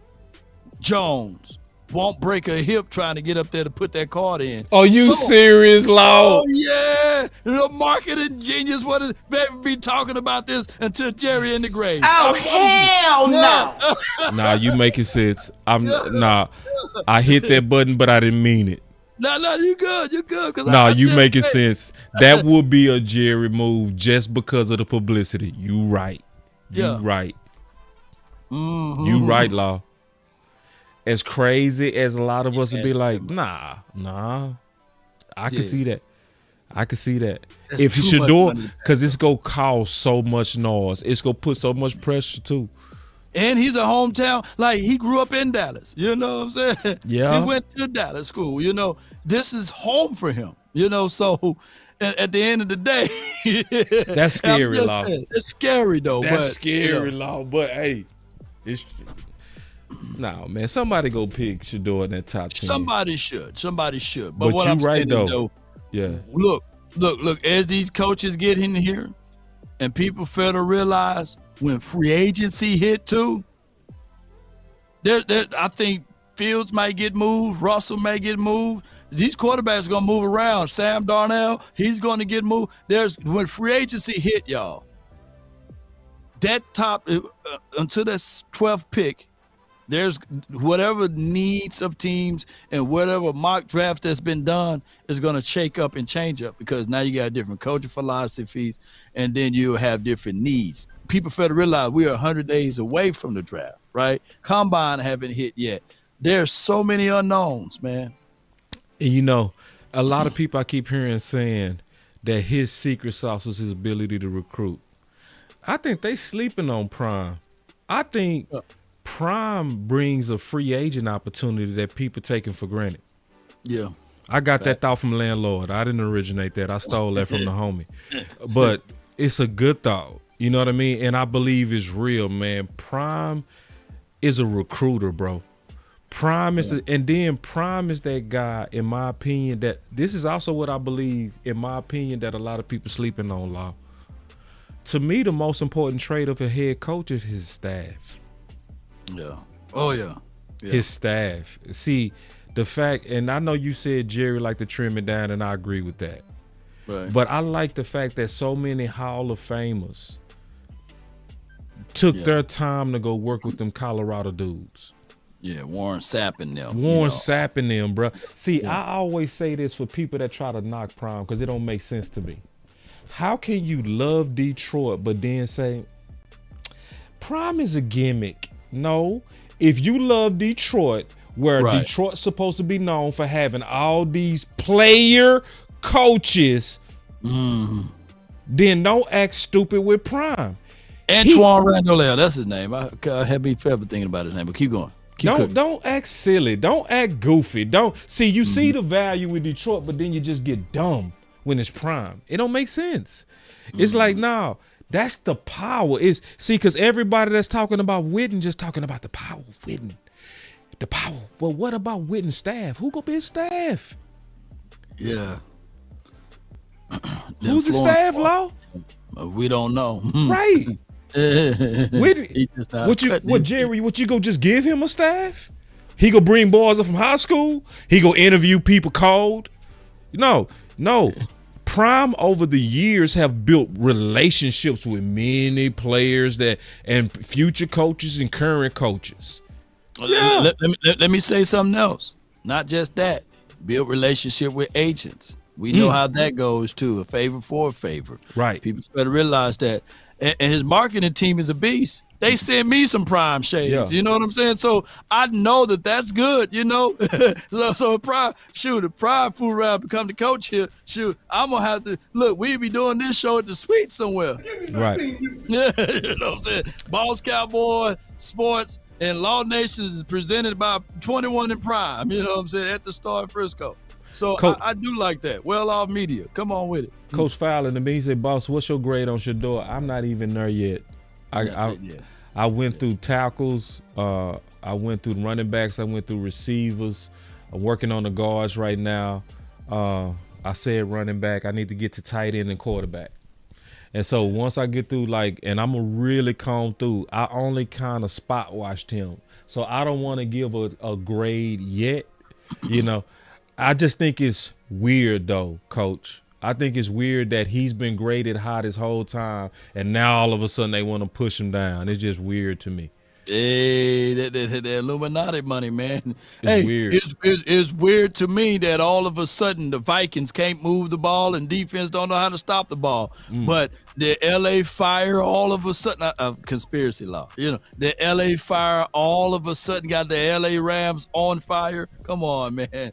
Jones won't break her hip trying to get up there to put that card in. Are you serious, Law? Oh, yeah. The marketing genius would be talking about this until Jerry in the grave. Oh, hell no. Nah, you making sense. I hit that button, but I didn't mean it. No, you good. You good. You making sense. That would be a Jerry move just because of the publicity. You right. You right. Mm-hmm. You right, Law. As crazy as a lot of us would be like, nah. I can see that. I can see that. That's if too Shador, much money. because it's going to cause so much noise. It's going to put so much pressure, too. And he's a hometown. Like, he grew up in Dallas. You know what I'm saying? Yeah. He went to Dallas school. You know, this is home for him. You know, so at the end of the day. That's scary, Law. It's scary, though. That's scary, Law. But, hey, it's... No, man. Somebody go pick Shador in that top 10. Somebody should. But what you I'm right, saying though. is, Yeah. Look, as these coaches get in here and people fail to realize when free agency hit too, I think Fields might get moved, Russell may get moved. These quarterbacks are going to move around. Sam Darnold, he's going to get moved. When free agency hit, y'all, that top, until that 12th pick, there's whatever needs of teams and whatever mock draft that's been done is going to shake up and change up because now you got different coaching philosophies and then you have different needs. People fail to realize we are 100 days away from the draft, right? Combine haven't hit yet. There's so many unknowns, man. And you know, a lot of people I keep hearing saying that his secret sauce is his ability to recruit. I think they sleeping on Prime. I think Prime brings a free agent opportunity that people taking for granted. Yeah. I got that thought from Landlord. I didn't originate that. I stole that from the homie. But it's a good thought. You know what I mean? And I believe it's real, man. Prime is a recruiter, bro. Prime is Prime is that guy, in my opinion, that this is also what I believe, in my opinion, that a lot of people sleeping on, Law. To me, the most important trait of a head coach is his staff. Yeah. Oh, yeah. His staff. See, the fact, and I know you said Jerry liked to trim it down, and I agree with that. Right. But I like the fact that so many Hall of Famers took their time to go work with them Colorado dudes. Yeah, Warren Sapp and them. Sapp and them, bro. See, I always say this for people that try to knock Prime because it don't make sense to me. How can you love Detroit but then say, Prime is a gimmick? No. If you love Detroit, where Detroit's supposed to be known for having all these player coaches, then don't act stupid with Prime. Antoine Randall, that's his name. I had me forever thinking about his name, but keep going. Don't act silly. Don't act goofy. Don't see you see the value with Detroit, but then you just get dumb when it's Prime. It don't make sense. It's like, no, that's the power. Because everybody that's talking about Witten just talking about the power of Witten. The power. Well, what about Witten's staff? Who gonna be his staff? Yeah. Who's his staff, Law? We don't know. Right. Jerry, what you go just give him a staff? He go bring boys up from high school? He go interview people cold? No. Prime over the years have built relationships with many players and future coaches and current coaches. Yeah. Let me say something else. Not just that. Build relationship with agents. We know how that goes too. A favor for a favor. Right. People better realize that. And his marketing team is a beast. They send me some Prime shades. Yeah. You know what I'm saying? So I know that's good, you know? so Prime, if Prime fool around become the coach here, I'm going to have to, look, we be doing this show at the suite somewhere. Right. Yeah, you know what I'm saying? Boss Cowboy Sports and Law Nations is presented by 21 in Prime, you know what I'm saying, at the Star in Frisco. So I do like that. Well-off media. Come on with it. Coach Fowler to me, he said, boss, what's your grade on Shador? I'm not even there yet. I went through tackles. I went through running backs. I went through receivers. I'm working on the guards right now. I said running back. I need to get to tight end and quarterback. And so once I get through, and I'm going to really comb through, I only kind of spot watched him. So I don't want to give a grade yet. You know, I just think it's weird though, Coach. I think it's weird that he's been graded high this whole time, and now all of a sudden they want to push him down. It's just weird to me. Hey, the Illuminati money, man. It's weird. It's weird to me that all of a sudden the Vikings can't move the ball and defense don't know how to stop the ball. But the LA Fire all of a sudden, conspiracy law, the LA Fire all of a sudden got the LA Rams on fire. Come on, man.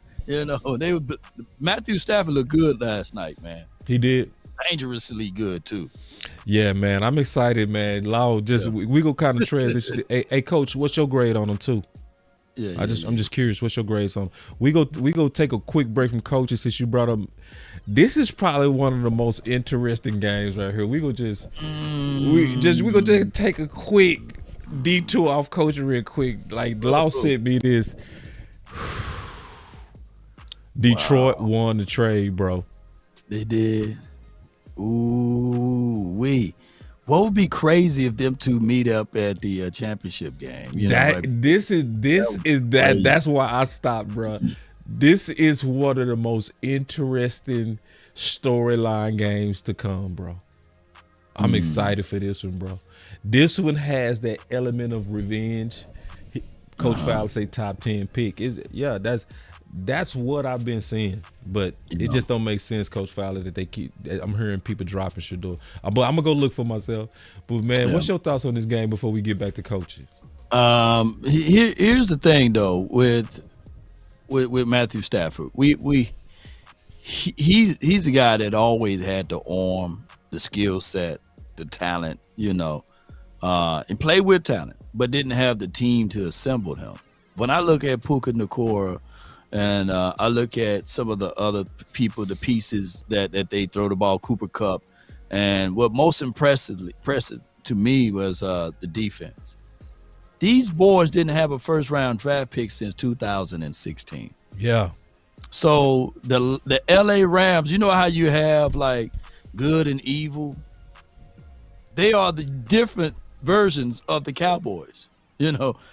Matthew Stafford looked good last night, man. He did. Dangerously good too. Yeah, man, I'm excited, man. Lau, we go kind of transition. Hey, Coach, what's your grade on them too? I'm just curious. What's your grades on? We go take a quick break from coaches since you brought up. This is probably one of the most interesting games right here. We go just take a quick detour off coaching real quick. Like Lau sent me this. Detroit won the trade, bro. They did. Ooh, what would be crazy if them two meet up at the championship game? That's why I stopped, bro. This is one of the most interesting storyline games to come, bro. I'm excited for this one, bro. This one has that element of revenge. Coach Fowler say top 10 pick. That's what I've been seeing, but it just don't make sense, Coach Fowler, that they keep. I'm hearing people dropping Shador. But I'm gonna go look for myself. But man, what's your thoughts on this game before we get back to coaching? Here's the thing though with Matthew Stafford, he's a guy that always had the arm, the skill set, the talent, and play with talent, but didn't have the team to assemble him. When I look at Puka Nacua, and I look at some of the other people, the pieces that they throw the ball, Cooper Kupp, and what most impressive to me was the defense. These boys didn't have a first-round draft pick since 2016. Yeah. So the LA Rams, you know how you have like good and evil? They are the different versions of the Cowboys.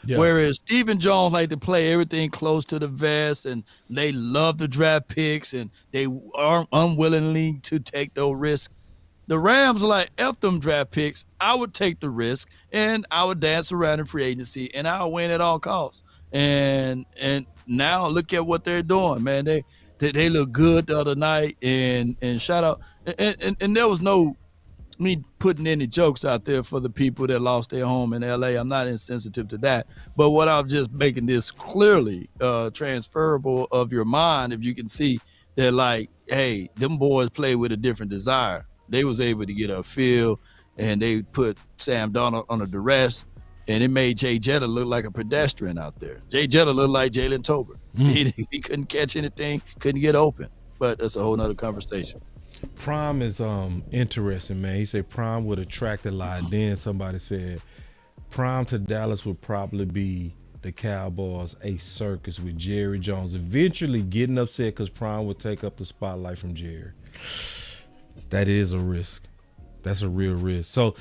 Whereas Stephen Jones like to play everything close to the vest, and they love the draft picks, and they are unwillingly to take those risks. The Rams are like, F them draft picks. I would take the risk, and I would dance around in free agency, and I'll win at all costs. And now look at what they're doing, man. They look good the other night, and shout out. And there was no me putting any jokes out there for the people that lost their home in LA. I'm not insensitive to that. But what I'm just making this clearly transferable of your mind, if you can see that, like, hey, them boys play with a different desire. They was able to get a feel, and they put Sam Darnold under duress, and it made Jay Jetta look like a pedestrian out there. Jay Jetta looked like Jalen Tolbert. He couldn't catch anything, couldn't get open. But that's a whole nother conversation. Prime is interesting, man. He said Prime would attract a lot. Then somebody said Prime to Dallas would probably be the Cowboys a circus with Jerry Jones eventually getting upset because Prime would take up the spotlight from Jerry. That is a risk. That's a real risk. So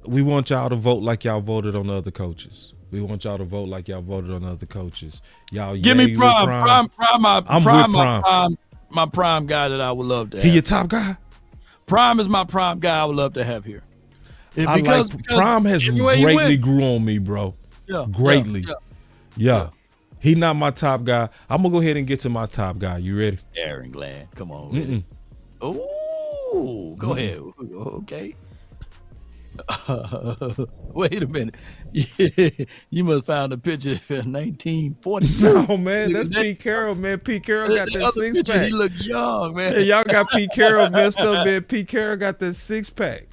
we want y'all to vote like y'all voted on the other coaches. We want y'all to vote like y'all voted on the other coaches. Y'all give me Prime. I'm with Prime. My prime guy that I would love to have. He your top guy? Prime is my prime guy I would love to have here. Because Prime has greatly grew on me, bro. Yeah. Greatly. Yeah. He not my top guy. I'm going to go ahead and get to my top guy. You ready? Aaron Glenn. Come on. Oh, go ahead. Okay. Wait a minute. You must found a picture of 1942. No, man, that's Pete Carroll, man. Pete Carroll got that six pack. He look young, man. Yeah, y'all got Pete Carroll messed up, man. Pete Carroll got that six pack.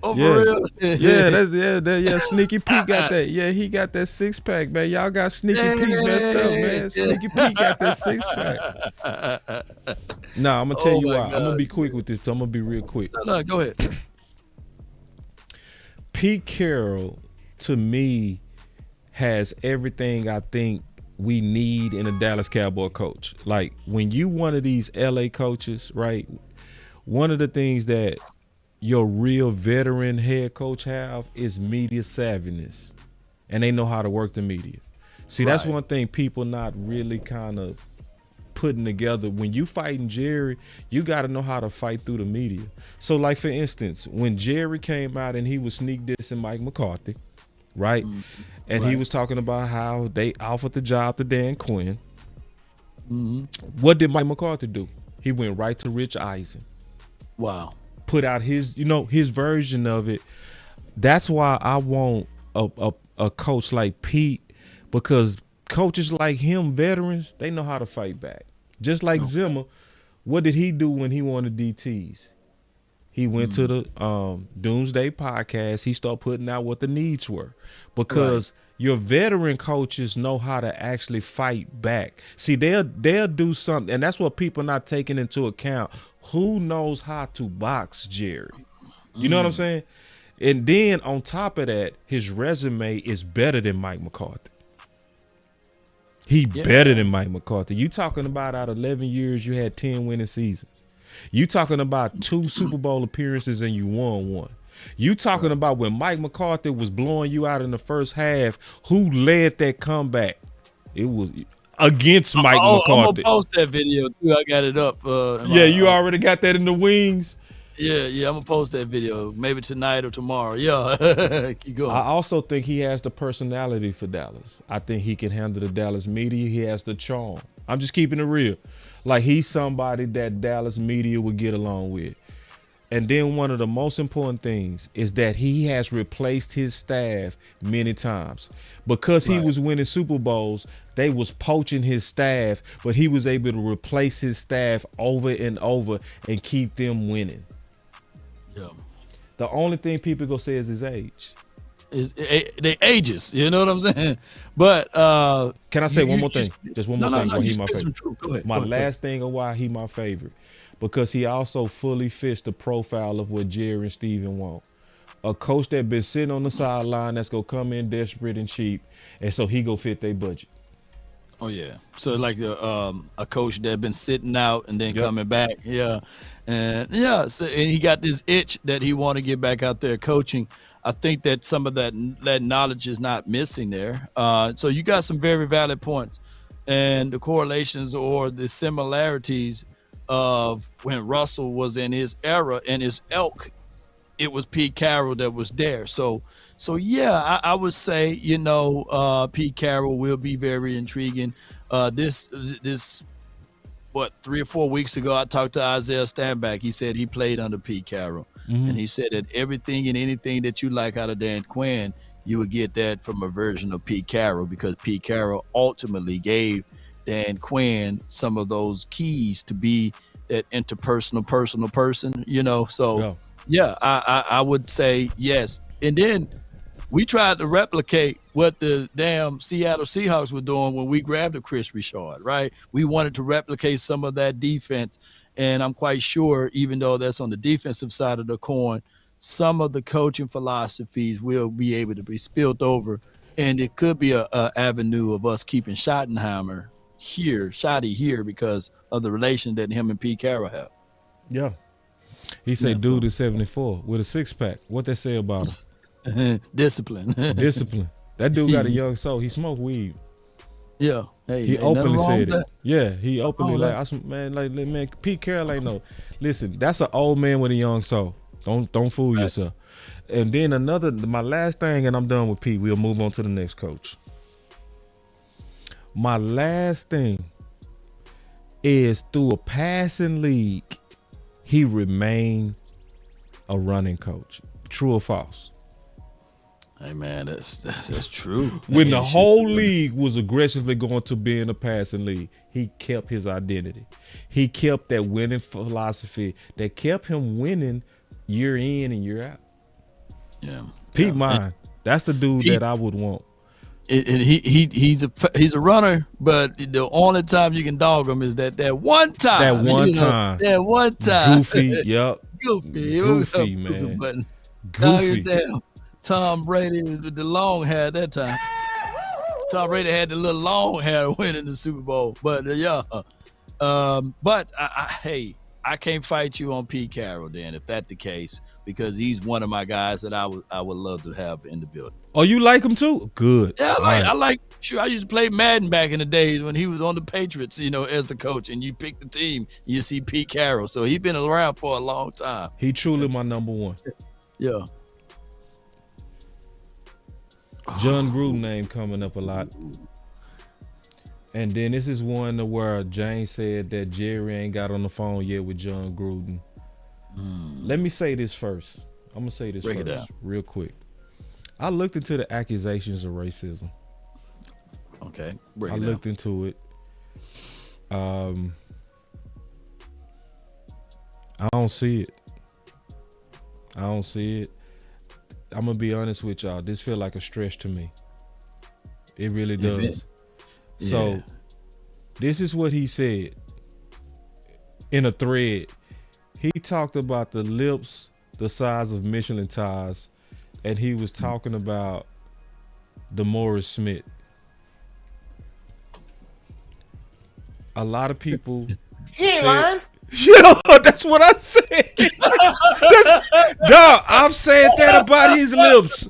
Oh, for real? Yeah, Sneaky Pete got that. Yeah, he got that six pack, man. Y'all got Sneaky Pete messed up, man. Sneaky Pete got that six pack. Nah, I'm gonna tell you why. I'm gonna be quick with this. I'm gonna be real quick. No, go ahead. Pete Carroll, to me, has everything I think we need in a Dallas Cowboy coach. Like, when you one of these LA coaches, right, one of the things that your real veteran head coach have is media savviness. and they know how to work the media. See, that's one thing people not really kind of putting together. When you fighting Jerry, you got to know how to fight through the media. So, like, for instance, when Jerry came out and he was sneak dissing Mike McCarthy, right? And he was talking about how they offered the job to Dan Quinn. What did Mike McCarthy do? He went right to Rich Eisen. Wow. Put out his, his version of it. That's why I want a coach like Pete, because coaches like him, veterans, they know how to fight back. Just like Zimmer, what did he do when he wanted DTs? He went to the Doomsday podcast. He started putting out what the needs were, because your veteran coaches know how to actually fight back. See, they'll do something, and that's what people not taking into account. Who knows how to box Jerry? You know what I'm saying? And then on top of that, his resume is better than Mike McCarthy. He better than Mike McCarthy. You talking about out of 11 years, you had 10 winning seasons. You talking about 2 Super Bowl appearances and you won 1. You talking about when Mike McCarthy was blowing you out in the first half, who led that comeback? It was against Mike McCarthy. I'm gonna post that video too. I got it up. You already got that in the wings? Yeah, I'm gonna post that video maybe tonight or tomorrow. Yeah, keep going. I also think he has the personality for Dallas. I think he can handle the Dallas media. He has the charm. I'm just keeping it real. Like, he's somebody that Dallas media would get along with. And then one of the most important things is that he has replaced his staff many times. Because he was winning Super Bowls, they was poaching his staff, but he was able to replace his staff over and over and keep them winning. Yeah. The only thing people gonna say is his age. They ages, you know what I'm saying? But can I say one more thing? Just one more thing. Why he my favorite. Go ahead. My last thing on why he my favorite, because he also fully fits the profile of what Jerry and Steven want. A coach that been sitting on the sideline that's gonna come in desperate and cheap, and so he go fit their budget. Oh yeah. So like a coach that been sitting out and then coming back. Yeah. And so, and he got this itch that he want to get back out there coaching. I think that some of that knowledge is not missing there. So you got some very valid points, and the correlations or the similarities of when Russell was in his era and his ilk, it was Pete Carroll that was there. So yeah, I would say, Pete Carroll will be very intriguing. This 3 or 4 weeks ago, I talked to Isaiah Stanback. He said he played under Pete Carroll. And he said that everything and anything that you like out of Dan Quinn, you would get that from a version of Pete Carroll, because Pete Carroll ultimately gave Dan Quinn some of those keys to be that interpersonal, personal person, So, I would say yes. And then we tried to replicate what the damn Seattle Seahawks were doing when we grabbed a Chris Richard, right? We wanted to replicate some of that defense. And I'm quite sure, even though that's on the defensive side of the coin, some of the coaching philosophies will be able to be spilled over. And it could be a avenue of us keeping Schottenheimer here because of the relation that him and Pete Carroll have. Yeah. He said, dude is 74 with a 6-pack. What they say about him? Discipline. Discipline. That dude got a young soul. He smoked weed. Yeah. Hey, he openly said it. Yeah, he openly man, Pete Carroll ain't no. Listen, that's an old man with a young soul. Don't fool yourself. And then my last thing, and I'm done with Pete. We'll move on to the next coach. My last thing is, through a passing league, he remained a running coach. True or false? Hey man, that's true. When the whole league was aggressively going to be in a passing league, he kept his identity. He kept that winning philosophy that kept him winning year in and year out. Yeah, Pete mine. That's the dude that I would want. And he's a runner, but the only time you can dog him is that one time. That one time. Goofy, yep. Goofy, man. Goofy. Damn. Tom Brady with the long hair that time. Tom Brady had the little long hair winning the Super Bowl. But but I I can't fight you on Pete Carroll then, if that's the case, because he's one of my guys that I would love to have in the building. Oh, you like him too? Good. Yeah, I like. Sure, I used to play Madden back in the days when he was on the Patriots, as the coach, and you pick the team, you see Pete Carroll. So he's been around for a long time. He truly my number one. Yeah. John Gruden name coming up a lot. And then this is one where James said that Jerry ain't got on the phone yet with John Gruden. Let me say this first. I'm going to say this first real quick. I looked into the accusations of racism. Okay. I looked into it. I don't see it. I'm going to be honest with y'all. This feel like a stretch to me. It really does. So, this is what he said in a thread. He talked about the lips the size of Michelin tires, and he was talking about DeMaurice Smith. A lot of people He ain't lying. Yo, that's what I said. Dog, I've said that about his lips.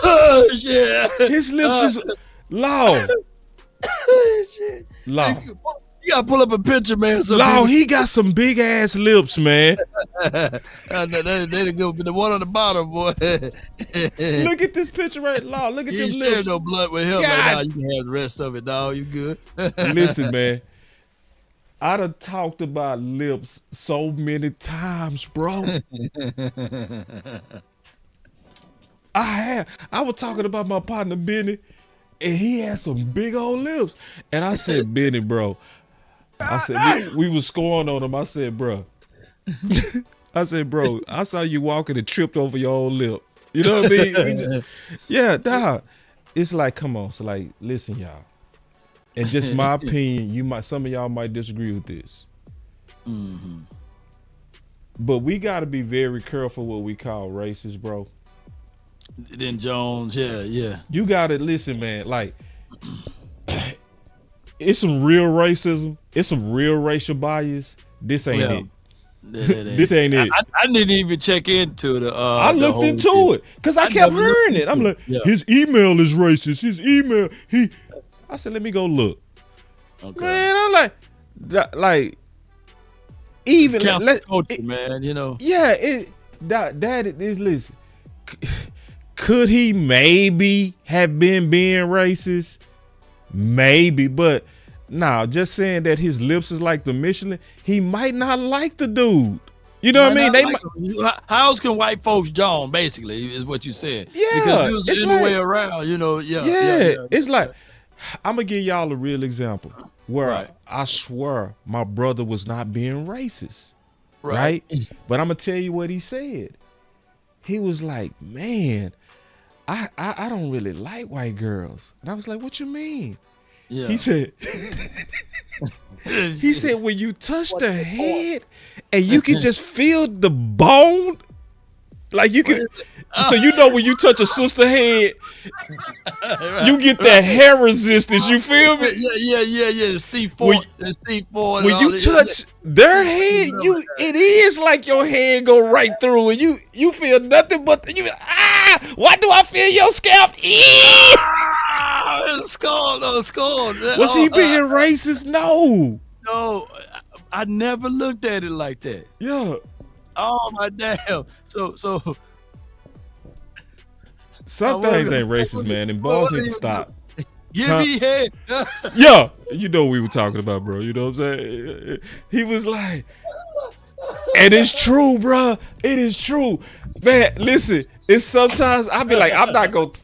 Oh, shit. His lips is law. Law. You gotta pull up a picture, man. Law, he got some big ass lips, man. They the one on the bottom, boy. Look at this picture right, Law. Look at this lips. You no blood with him. Like, nah, you can have the rest of it, dog. You good? Listen, man. I done talked about lips so many times, bro. I was talking about my partner Benny, and he had some big old lips. And I said, Benny, bro. I said, we was scoring on him. I said, bro. I saw you walking and tripped over your own lip. You know what I mean? Yeah, dog. It's like, come on. So like, listen, y'all. And just my opinion, some of y'all might disagree with this. Mm-hmm. But we got to be very careful what we call racist, bro. Then Jones, yeah. You got to listen, man. Like, it's some real racism. It's some real racial bias. This ain't it. This ain't it. I didn't even check into the. I looked into it because I kept hearing it. I'm like, his email is racist. His email, I said, let me go look. Okay. Man, I'm like, even culture, man, Yeah, that is. Listen, could he maybe have been being racist? Maybe, but nah. Just saying that his lips is like the Michelin, he might not like the dude. You know what I mean? How else can white folks John? Basically, is what you said. Yeah, because it was the way around. Yeah. It's like. I'm going to give y'all a real example where I swear my brother was not being racist, right? But I'm going to tell you what he said. He was like, man, I don't really like white girls. And I was like, what you mean? Yeah. He said, when you touch their head and you can just feel the bone, like you can. So when you touch a sister head, you get that hair resistance. You feel me? Yeah. The C4. When you touch their head, it is like your head go right through, and you feel nothing but why do I feel your scalp? Skull. Was he being racist? No, I never looked at it like that. Yeah. Oh my damn. So. Some things ain't racist, man, and balls need to stop. Give me head. Yeah, you know what we were talking about, bro. You know what I'm saying? He was like, and it's true, bro. It is true. Man, listen, it's sometimes I be like, I'm not going to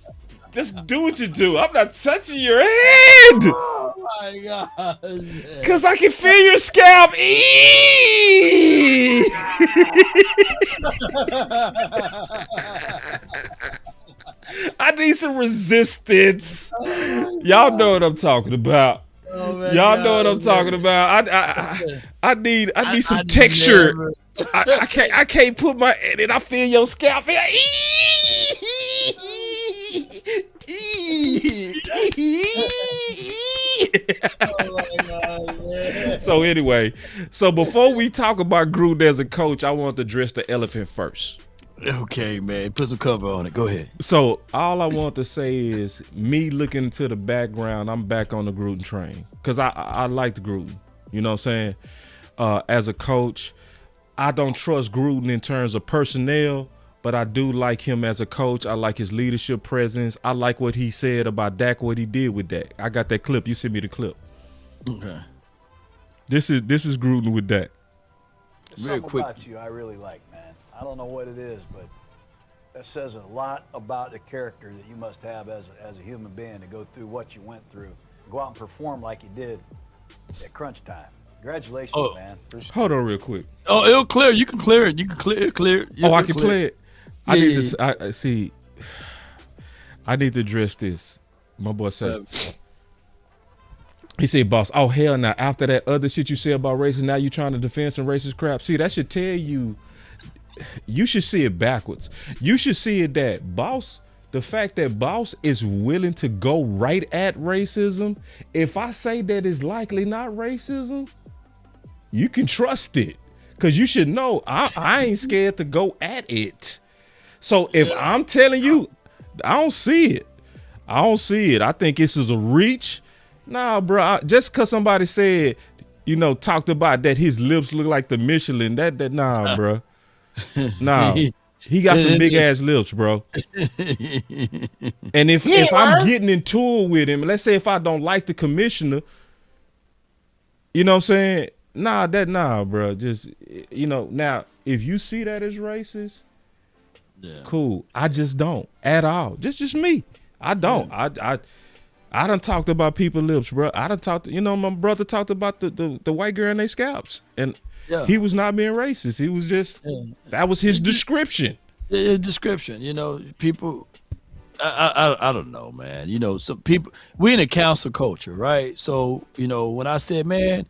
just do what you do. I'm not touching your head. Oh, my God. Because I can feel your scalp. I need some resistance. Y'all know what I'm talking about. Y'all know what I'm talking about. I need some texture. I can't put my and I feel your scalp. shit. Oh my God, man. So anyway, so before we talk about Gruden as a coach, I want to address the elephant first. Okay, man. Put some cover on it. Go ahead. So all I want to say is me looking into the background, I'm back on the Gruden train because I like the Gruden. You know what I'm saying? As a coach, I don't trust Gruden in terms of personnel, but I do like him as a coach. I like his leadership presence. I like what he said about Dak, what he did with Dak. I got that clip. You sent me the clip. Okay. This is Gruden with Dak. Real quick. About you, I really like, man. I don't know what it is, but that says a lot about the character that you must have as a human being to go through what you went through, go out and perform like you did at crunch time. Congratulations, man. Hold on real quick. Oh, it'll clear. You can clear it. You can clear it. Oh, I can play it. I Yeah, need to. I see. I need to address this. My boy said. He said, "Boss, oh hell, now after that other shit you said about racism, now you trying to defend some racist crap. See, that should tell you. You should see it backwards. You should see it that Boss." The fact that Boss is willing to go right at racism, if I say that it's likely not racism, you can trust it. Because you should know I ain't scared to go at it. So if I'm telling you, I don't see it. I don't see it. I think this is a reach. Nah, bro. Just because somebody said, talked about that his lips look like the Michelin, nah, bro. Nah. He got some big ass lips, bro. And if I'm getting into it with him, let's say if I don't like the commissioner, you know what I'm saying? Nah, bro. Just now if you see that as racist, cool. I just don't at all. Just me. I don't. Yeah. I done talked about people's lips, bro. I done talked. My brother talked about the white girl and their scalps, and. Yeah. He was not being racist. He was just that was his description. Yeah, description. People. I don't know, man. Some people. We in a council culture, right? So when I said, man,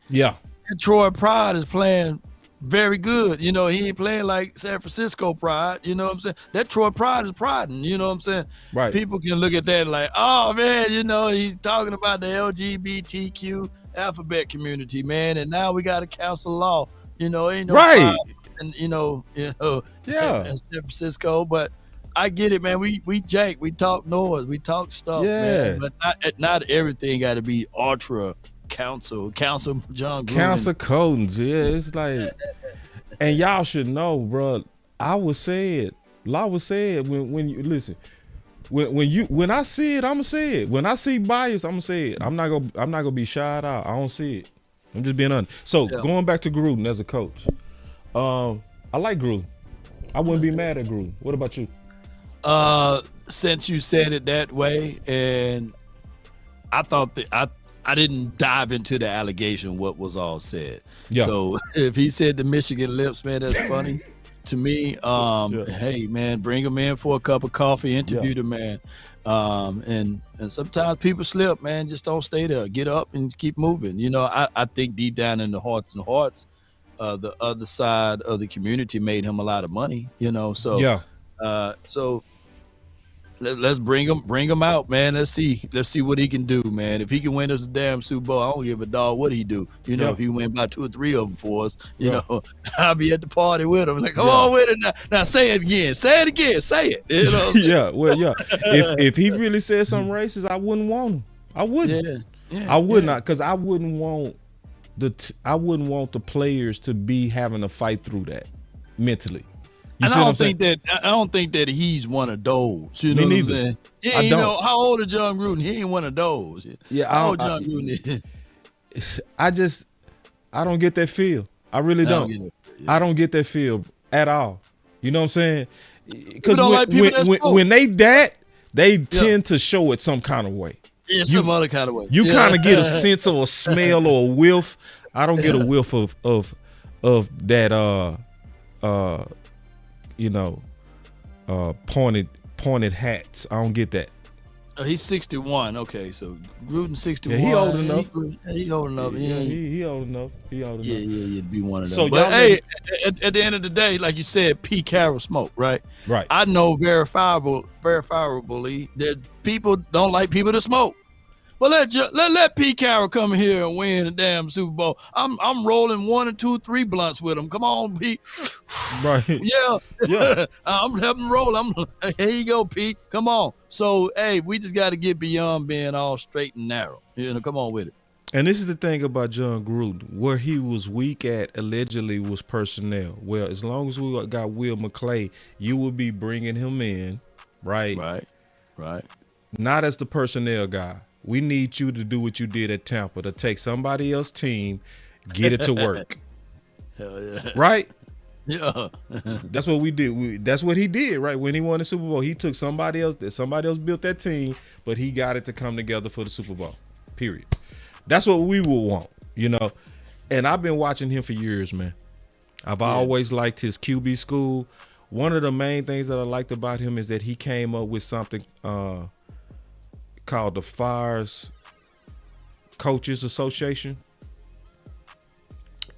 Troy Pride is playing very good. He ain't playing like San Francisco Pride. You know what I'm saying? That Troy Pride is priding. You know what I'm saying? Right. People can look at that like, oh man, he's talking about the LGBTQ alphabet community, man, and now we got a council law. Ain't no right, and in San Francisco, but I get it, man. We jank, we talk noise, we talk stuff, man. But not everything got to be ultra council John Gruden. Council Codens, it's like, and y'all should know, bro. Law was said when you listen. When I see it, I'ma say it. When I see bias, I'ma say it. I'm not gonna be shied out. I don't see it. I'm just being honest. So going back to Gruden as a coach, I like Gruden. I wouldn't be mad at Gruden. What about you? Since you said it that way, and I thought that I didn't dive into the allegation what was all said. Yeah. So if he said the Michigan lips, man, that's funny to me. Hey man, bring him in for a cup of coffee, interview the man. And sometimes people slip, man. Just don't stay there. Get up and keep moving. I think deep down in the hearts and hearts, the other side of the community made him a lot of money. So so let's bring him out, man. Let's see what he can do, man. If he can win us a damn Super Bowl, I don't give a dog what he do. If he win by 2 or 3 of them for us, I'll be at the party with him. Like, come on with it now. Say it again. Say it again. Say it. If he really said something racist, I wouldn't want him. I wouldn't. I would not, because I wouldn't want the players to be having to fight through that mentally. And I don't think that he's one of those. Me neither. I don't. How old is John Gruden? He ain't one of those. How old John Gruden is? I don't get that feel. I really don't. I don't get that feel at all. You know what I'm saying? Because when they tend to show it some kind of way. Yeah, some other kind of way. You kind of get a sense or a smell or a whiff. I don't get a whiff of that. Pointed hats. I don't get that. Oh, he's 61. Okay, so Gruden 61. Yeah, he old enough. He old enough. He old enough. Yeah, he'd be one of them. So, but hey, at the end of the day, like you said, Pete Carroll smoke, right? Right. I know verifiably that people don't like people to smoke. Well, let Pete Carroll come here and win the damn Super Bowl. I'm rolling 1 or 2, 3 blunts with him. Come on, Pete. Right. Yeah. I'm helping roll. Here you go, Pete. Come on. So, hey, we just got to get beyond being all straight and narrow. Come on with it. And this is the thing about John Gruden. Where he was weak at, allegedly, was personnel. Well, as long as we got Will McClay, you will be bringing him in, right? Right. Not as the personnel guy. We need you to do what you did at Tampa, to take somebody else's team, get it to work. Hell yeah. Right? Yeah. That's what we did. That's what he did, right? When he won the Super Bowl, he took somebody else built that team, but he got it to come together for the Super Bowl, period. That's what we will want, And I've been watching him for years, man. I've always liked his QB school. One of the main things that I liked about him is that he came up with something called the Fires Coaches Association.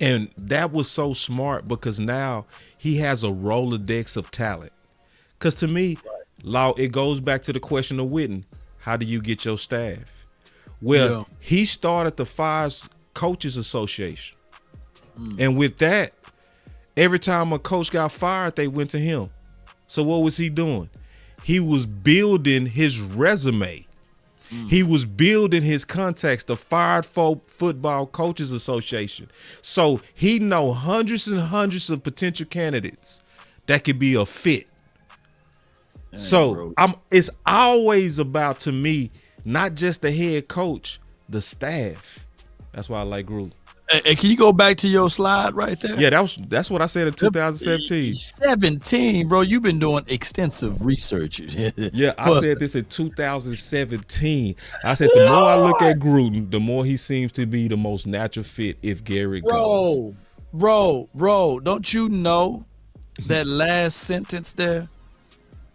And that was so smart because now he has a Rolodex of talent. Because to me, Law, it goes back to the question of Witten. How do you get your staff? Well, he started the Fires Coaches Association. And with that, every time a coach got fired, they went to him. So what was he doing? He was building his resume. He was building his contacts, the Fired Football Coaches Association. So he know hundreds and hundreds of potential candidates that could be a fit. So it's always about, to me, not just the head coach, the staff. That's why I like Gruden. Hey, can you go back to your slide right there? Yeah, that's what I said in 2017. 17, bro. You've been doing extensive research. Yeah, I said this in 2017. I said the more I look at Gruden, the more he seems to be the most natural fit if Garrett goes. Bro, don't you know that last sentence there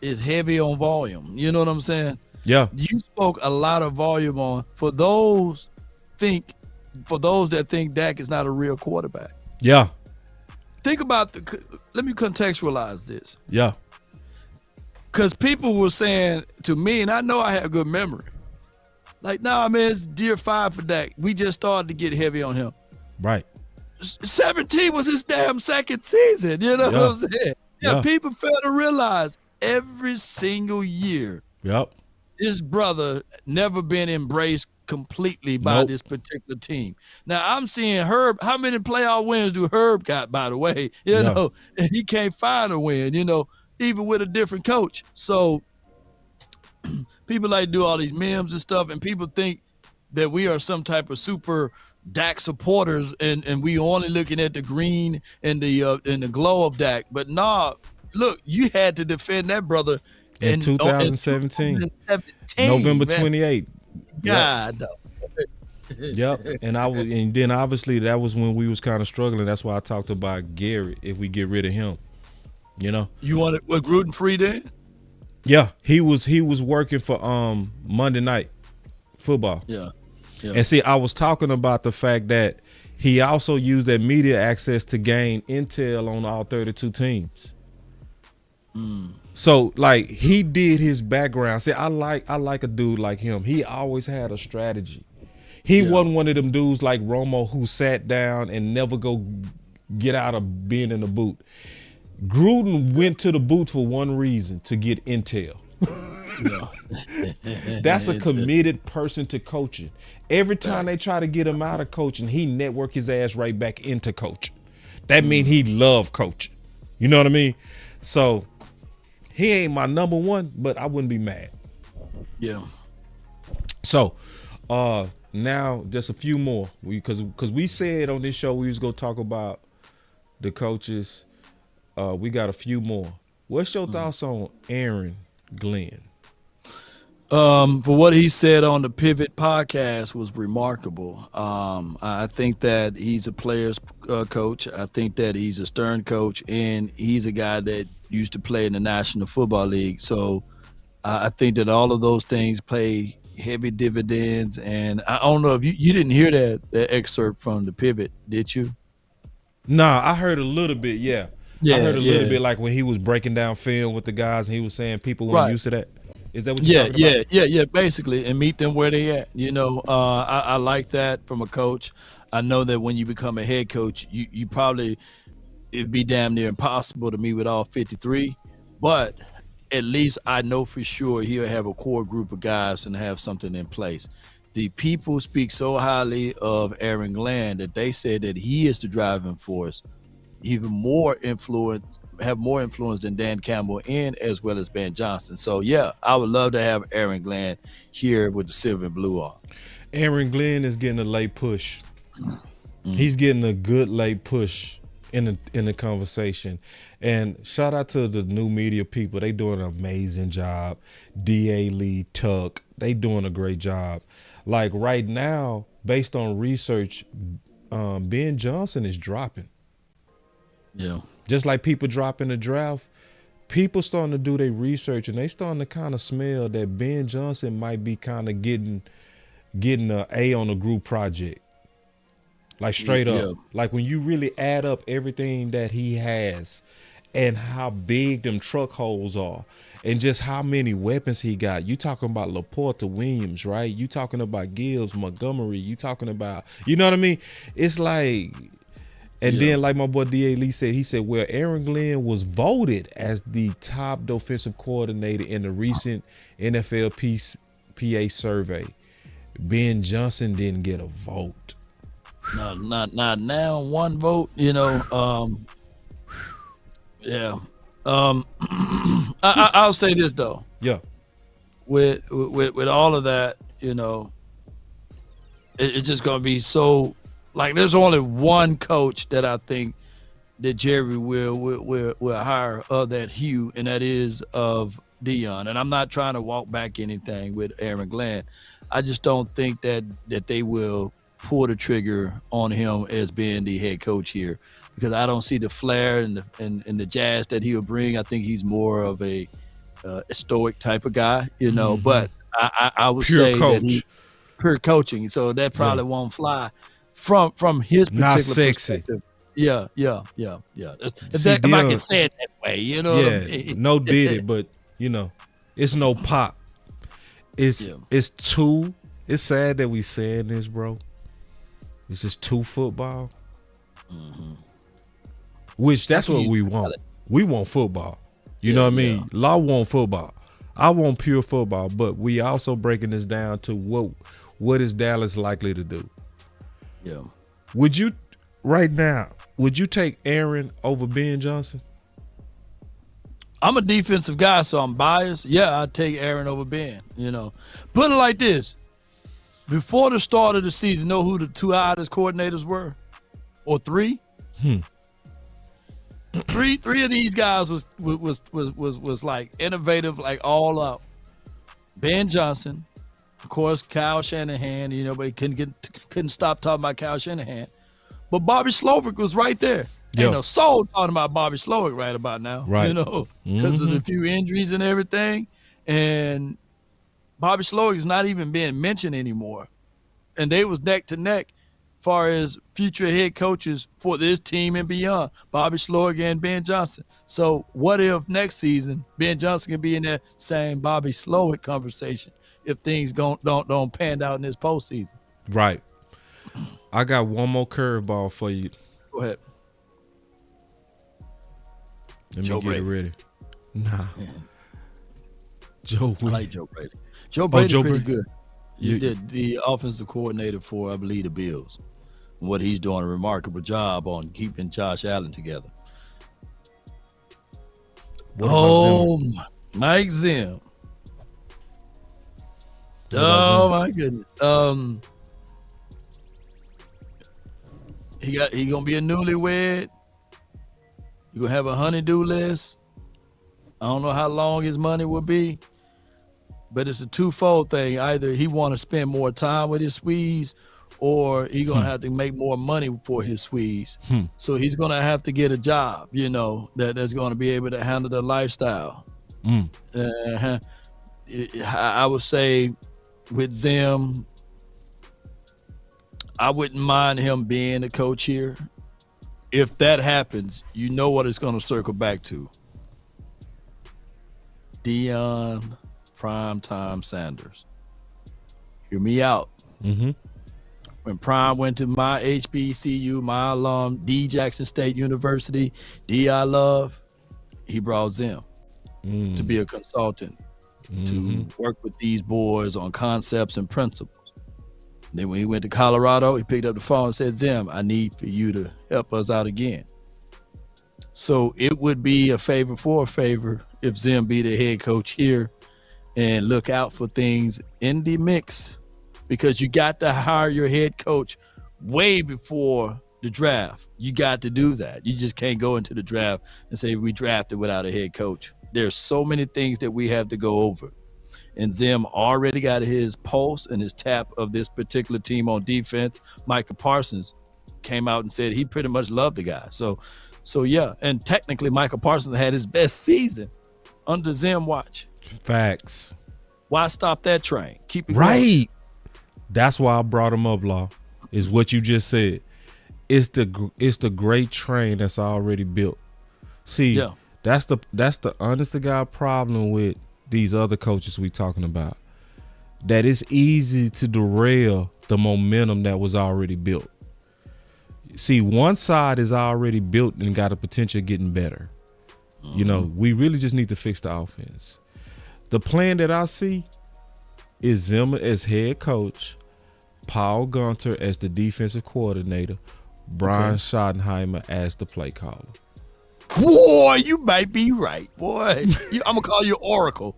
is heavy on volume? You know what I'm saying? Yeah. You spoke a lot of volume on for those that think Dak is not a real quarterback. Yeah. Think about let me contextualize this. Yeah. Because people were saying to me, and I know I have good memory, like, nah, man, it's year 5 for Dak. We just started to get heavy on him. Right. 17 was his damn second season. You know what I'm saying? Yeah, people fail to realize every single year. Yep. His brother never been embraced completely by this particular team. Now I'm seeing Herb. How many playoff wins do Herb got, by the way? You know, and he can't find a win, even with a different coach. So people like to do all these memes and stuff, and people think that we are some type of super Dak supporters and we only looking at the green and the glow of Dak. But nah, look, you had to defend that brother in 2017. November 28th. God. Yep. And then obviously that was when we was kind of struggling. That's why I talked about Garrett if we get rid of him. You wanted Gruden free then? Yeah, he was working for Monday Night Football. Yeah. And see, I was talking about the fact that he also used that media access to gain intel on all 32 teams. So like he did his background. See, I like a dude like him. He always had a strategy. He wasn't one of them dudes like Romo who sat down and never go get out of being in the booth. Gruden went to the booth for one reason, to get intel. That's a committed person to coaching. Every time they try to get him out of coaching, he network his ass right back into coaching. That means he loved coaching. You know what I mean? So he ain't my number one, but I wouldn't be mad. Yeah. So now just a few more. Because we said on this show we was going to talk about the coaches. We got a few more. What's your thoughts on Aaron Glenn? For what he said on the Pivot podcast was remarkable. I think that he's a player's coach. I think that he's a stern coach, and he's a guy that used to play in the National Football League. So I think that all of those things play heavy dividends. And I don't know if you didn't hear that excerpt from the Pivot, did you? Nah, I heard a little bit, I heard a little bit like when he was breaking down film with the guys and he was saying people weren't used to that. Is that what you're talking about? Yeah, basically, and meet them where they at. I like that from a coach. I know that when you become a head coach, you probably, it'd be damn near impossible to meet with all 53, but at least I know for sure he'll have a core group of guys and have something in place. The people speak so highly of Aaron Glenn that they said that he is the driving force, even more influence, have more influence than Dan Campbell and as well as Ben Johnson. So yeah, I would love to have Aaron Glenn here with the silver and blue on. Aaron Glenn is getting a late push. He's getting a good late push in the conversation. And shout out to the new media people. They doing an amazing job. D.A. Lee, Tuck, they doing a great job. Like right now, based on research, Ben Johnson is dropping. Yeah. Just like people drop in the draft, people starting to do their research and they starting to kind of smell that Ben Johnson might be kind of getting an A on the group project. Like straight up. Like when you really add up everything that he has and how big them truck holes are and just how many weapons he got. You talking about Laporta, Williams, right? You talking about Gibbs, Montgomery. You talking about, you know what I mean? It's like, and then like my boy D.A. Lee said, he said, well, Aaron Glenn was voted as the top defensive coordinator in the recent NFL PA survey. Ben Johnson didn't get a vote. No, not now. One vote, I'll say this though. Yeah. With all of that, it's just gonna be so. Like, there's only one coach that I think that Jerry will hire of that hue, and that is of Dion. And I'm not trying to walk back anything with Aaron Glenn. I just don't think that they will pull the trigger on him as being the head coach here, because I don't see the flair and the jazz that he'll bring. I think he's more of a stoic type of guy, But I would pure say coach. that he pure coaching, so that probably won't fly from his particular not sexy. perspective. Yeah. If See, I can say it that way, what I mean? No did it, but it's no pop. It's sad that we saying this, bro. It's just too football. Which that's what we want. We want football. You know what I mean? Law want football. I want pure football, but we also breaking this down to what is Dallas likely to do? Yeah. Would you take Aaron over Ben Johnson? I'm a defensive guy, so I'm biased. Yeah, I'd take Aaron over Ben, Put it like this. Before the start of the season, know who the two hottest coordinators were? Or three? Three of these guys was like innovative, like all up. Ben Johnson, of course, Kyle Shanahan, but couldn't stop talking about Kyle Shanahan. But Bobby Slowick was right there. Ain't no soul talking about Bobby Slowick right about now. Right. Because of the few injuries and everything. And Bobby Slowick is not even being mentioned anymore. And they was neck to neck as far as future head coaches for this team and beyond. Bobby Slowick and Ben Johnson. So what if next season Ben Johnson can be in that same Bobby Slowick conversation if things don't pan out in this postseason? Right. I got one more curveball for you. Go ahead. Let me get it ready. Nah. Joe. I like Joe Brady. Joe Brady pretty good. He did the offensive coordinator for, I believe, the Bills. What he's doing a remarkable job on keeping Josh Allen together. Mike Zim. My goodness. He gonna be a newlywed. You gonna have a honey-do list. I don't know how long his money will be, but it's a twofold thing. Either he want to spend more time with his squeeze, or he gonna have to make more money for his squeeze. So he's gonna have to get a job, that's gonna be able to handle the lifestyle. I would say with Zim, I wouldn't mind him being the coach here. If that happens, you know what it's going to circle back to. Dion Primetime Sanders. Hear me out. Mm-hmm. When Prime went to my HBCU, my alum, D. Jackson State University, D.I. Love, he brought Zim to be a consultant, to work with these boys on concepts and principles. Then when he went to Colorado, he picked up the phone and said, Zim, I need for you to help us out again. So it would be a favor for a favor if Zim be the head coach here and look out for things in the mix, because you got to hire your head coach way before the draft. You got to do that. You just can't go into the draft and say we drafted without a head coach. There's so many things that we have to go over. And Zim already got his pulse and his tap of this particular team on defense. Micah Parsons came out and said he pretty much loved the guy. So yeah, and technically Micah Parsons had his best season under Zim watch. Facts. Why stop that train? Keep it right. going. That's why I brought him up, Law. Is what you just said. It's the great train that's already built. See, that's the honest to God problem with these other coaches we talking about. That it's easy to derail the momentum that was already built. See, one side is already built and got a potential of getting better. You know, we really just need to fix the offense. The plan that I see is Zimmer as head coach, Paul Gunter as the defensive coordinator, Brian Schottenheimer as the play caller. Boy, you might be right, boy. I'm gonna call you Oracle,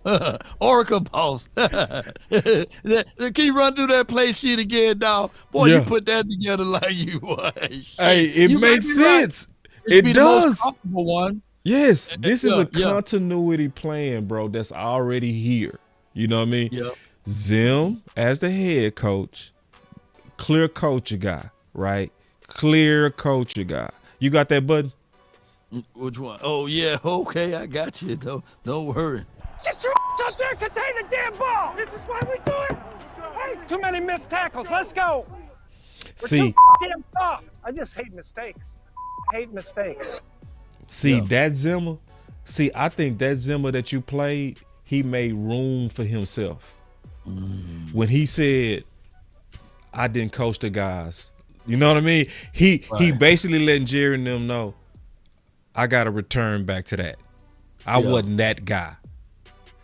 Oracle boss. Can you run through that play sheet again, dog? Boy, you put that together like you was. Hey, it makes sense. Right. It does. The most comfortable one. Yes, this is a continuity plan, bro. That's already here. You know what I mean? Yeah. Zim as the head coach, clear culture guy, right? Clear culture guy. You got that button? Which one? Oh yeah, okay, I got you. Don't worry. Get your up there, contain the damn ball. This is why we do it. Hey, too many missed tackles. Let's go. We're too damn soft. I just hate mistakes. I hate mistakes. See that Zimmer? See, I think that Zimmer that you played, he made room for himself. When he said, I didn't coach the guys. You know what I mean? He basically letting Jerry and them know, I got to return back to that. I wasn't that guy.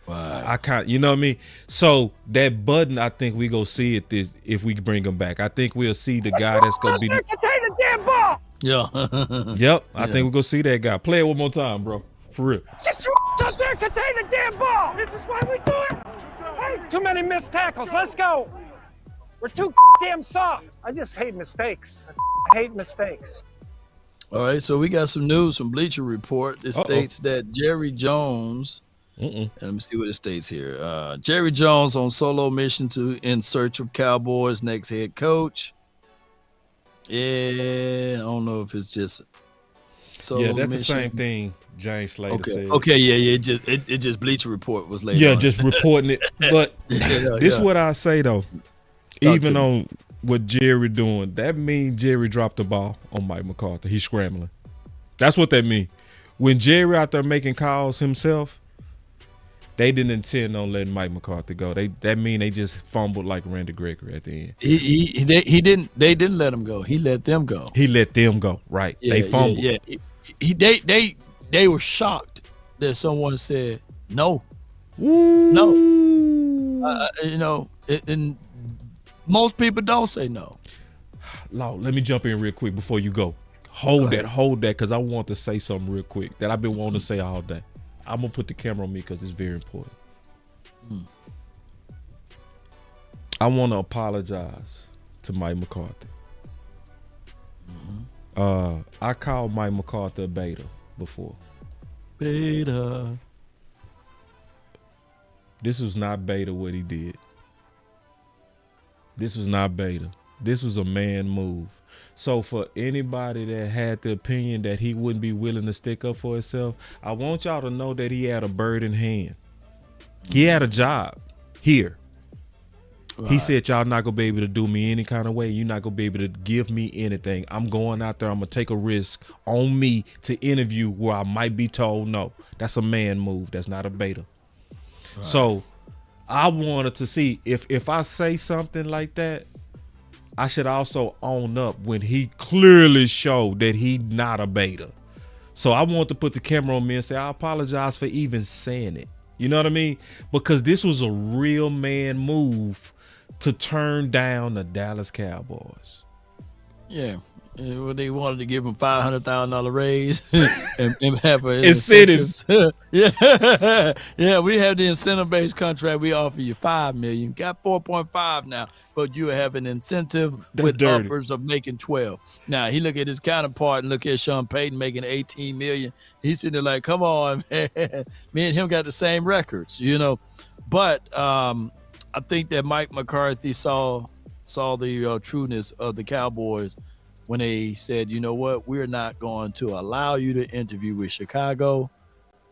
Right. I can't, you know what I mean? So that button, I think we go see it this if we bring him back. I think we'll see the guy that's gonna be. Contain the damn ball. Yeah. Yep. I think we're gonna see that guy. Play it one more time, bro. For real. Get your up there, contain the damn ball. This is why we do it. Hey, too many missed tackles. Let's go. We're too damn soft. I just hate mistakes. I hate mistakes. All right, so we got some news from Bleacher Report. It states that Jerry Jones, and let me see what it states here. Jerry Jones on solo mission in search of Cowboys' next head coach. Yeah, I don't know if it's just solo that's mission. the same thing James Slater said. Okay, yeah, it just Bleacher Report was later. Yeah, just reporting it. But this is what I say though. Even on what Jerry doing, that means Jerry dropped the ball on Mike McCarthy. He's scrambling. That's what that means. When Jerry out there making calls himself, they didn't intend on letting Mike McCarthy go. That mean they just fumbled like Randy Gregory at the end. They didn't let him go. He let them go. He let them go. Right. Yeah, they fumbled. Yeah. They were shocked that someone said no. Ooh. No. And most people don't say no. Law, let me jump in real quick before you go. Hold that, because I want to say something real quick that I've been wanting to say all day. I'm going to put the camera on me because it's very important. I want to apologize to Mike McCarthy. I called Mike McCarthy a beta before. Beta. This was not beta what he did. This was not beta. This was a man move. So for anybody that had the opinion that he wouldn't be willing to stick up for himself, I want y'all to know that he had a bird in hand. He had a job here. Right. He said, y'all not going to be able to do me any kind of way. You're not going to be able to give me anything. I'm going out there. I'm going to take a risk on me to interview where I might be told no. That's a man move. That's not a beta. Right. So I wanted to see if I say something like that, I should also own up when he clearly showed that he not a beta. So I want to put the camera on me and say, I apologize for even saying it. You know what I mean? Because this was a real man move to turn down the Dallas Cowboys. Yeah. They wanted to give him $500,000 raise and have incentives. Yeah, yeah. We have the incentive-based contract. We offer you $5 million. Got 4.5 now, but you have an incentive with uppers of making 12. Now he look at his counterpart and look at Sean Payton making $18 million. He's sitting there like, come on, man. Me and him got the same records, you know. But I think that Mike McCarthy saw the trueness of the Cowboys when they said, you know what, we're not going to allow you to interview with Chicago.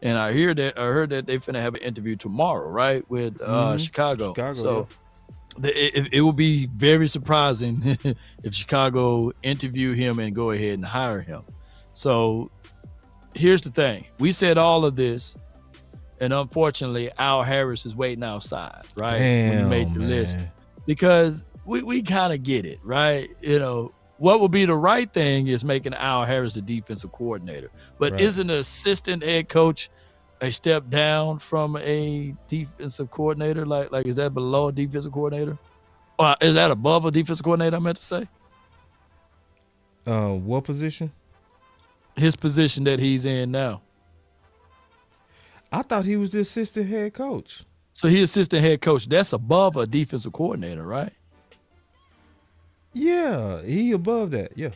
And I heard that they finna have an interview tomorrow, right, with Chicago. So yeah. It will be very surprising if Chicago interview him and go ahead and hire him. So here's the thing. We said all of this, and unfortunately, Al Harris is waiting outside, right? Damn, when we made the list. Because we kind of get it, right? You know, what would be the right thing is making Al Harris the defensive coordinator. But isn't an assistant head coach a step down from a defensive coordinator? Like is that below a defensive coordinator? Or is that above a defensive coordinator, I meant to say? What position? His position that he's in now. I thought he was the assistant head coach. So he assistant head coach. That's above a defensive coordinator, right? Yeah, he above that, yeah.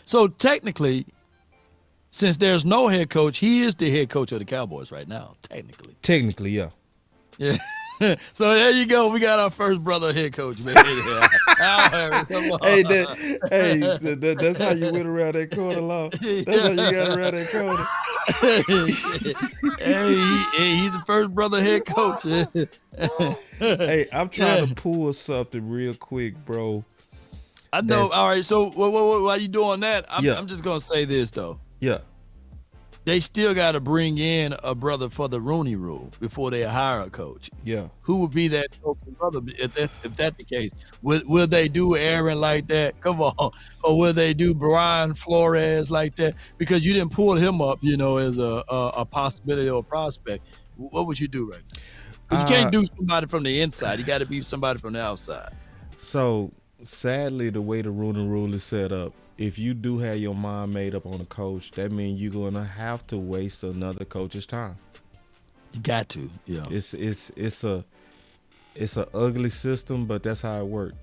So technically, since there's no head coach, he is the head coach of the Cowboys right now, technically. Technically, yeah. Yeah. So there you go. We got our first brother head coach, man. Al Harris, come on. Hey, that's how you went around that corner, Law. That's how you got around that corner. Hey, he's the first brother head coach. Hey, I'm trying to pull something real quick, bro. I know. All right. So while you doing that, I'm just gonna say this though. Yeah. They still got to bring in a brother for the Rooney Rule before they hire a coach. Yeah. Who would be that brother if that's the case? Will they do Aaron like that? Come on. Or will they do Brian Flores like that? Because you didn't pull him up, you know, as a possibility or a prospect. What would you do right now? Because you can't do somebody from the inside. You got to be somebody from the outside. So sadly, the way the Rooney Rule is set up, if you do have your mind made up on a coach, that means you're gonna have to waste another coach's time. You got to, yeah. It's a ugly system, but that's how it works.